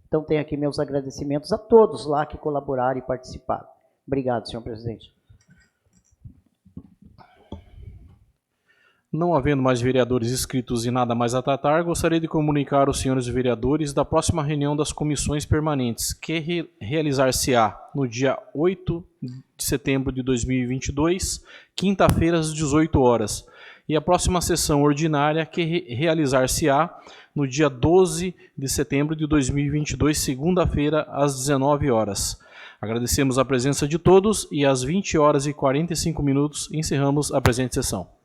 Então, tenho aqui meus agradecimentos a todos lá que colaboraram e participaram. Obrigado, senhor presidente. Não havendo mais vereadores inscritos e nada mais a tratar, gostaria de comunicar aos senhores vereadores da próxima reunião das comissões permanentes, que realizar-se-á no dia 8 de setembro de 2022, quinta-feira, às 18 horas. E a próxima sessão ordinária, que realizar-se-á no dia 12 de setembro de 2022, segunda-feira, às 19 horas. Agradecemos a presença de todos e às 20 horas e 45 minutos encerramos a presente sessão.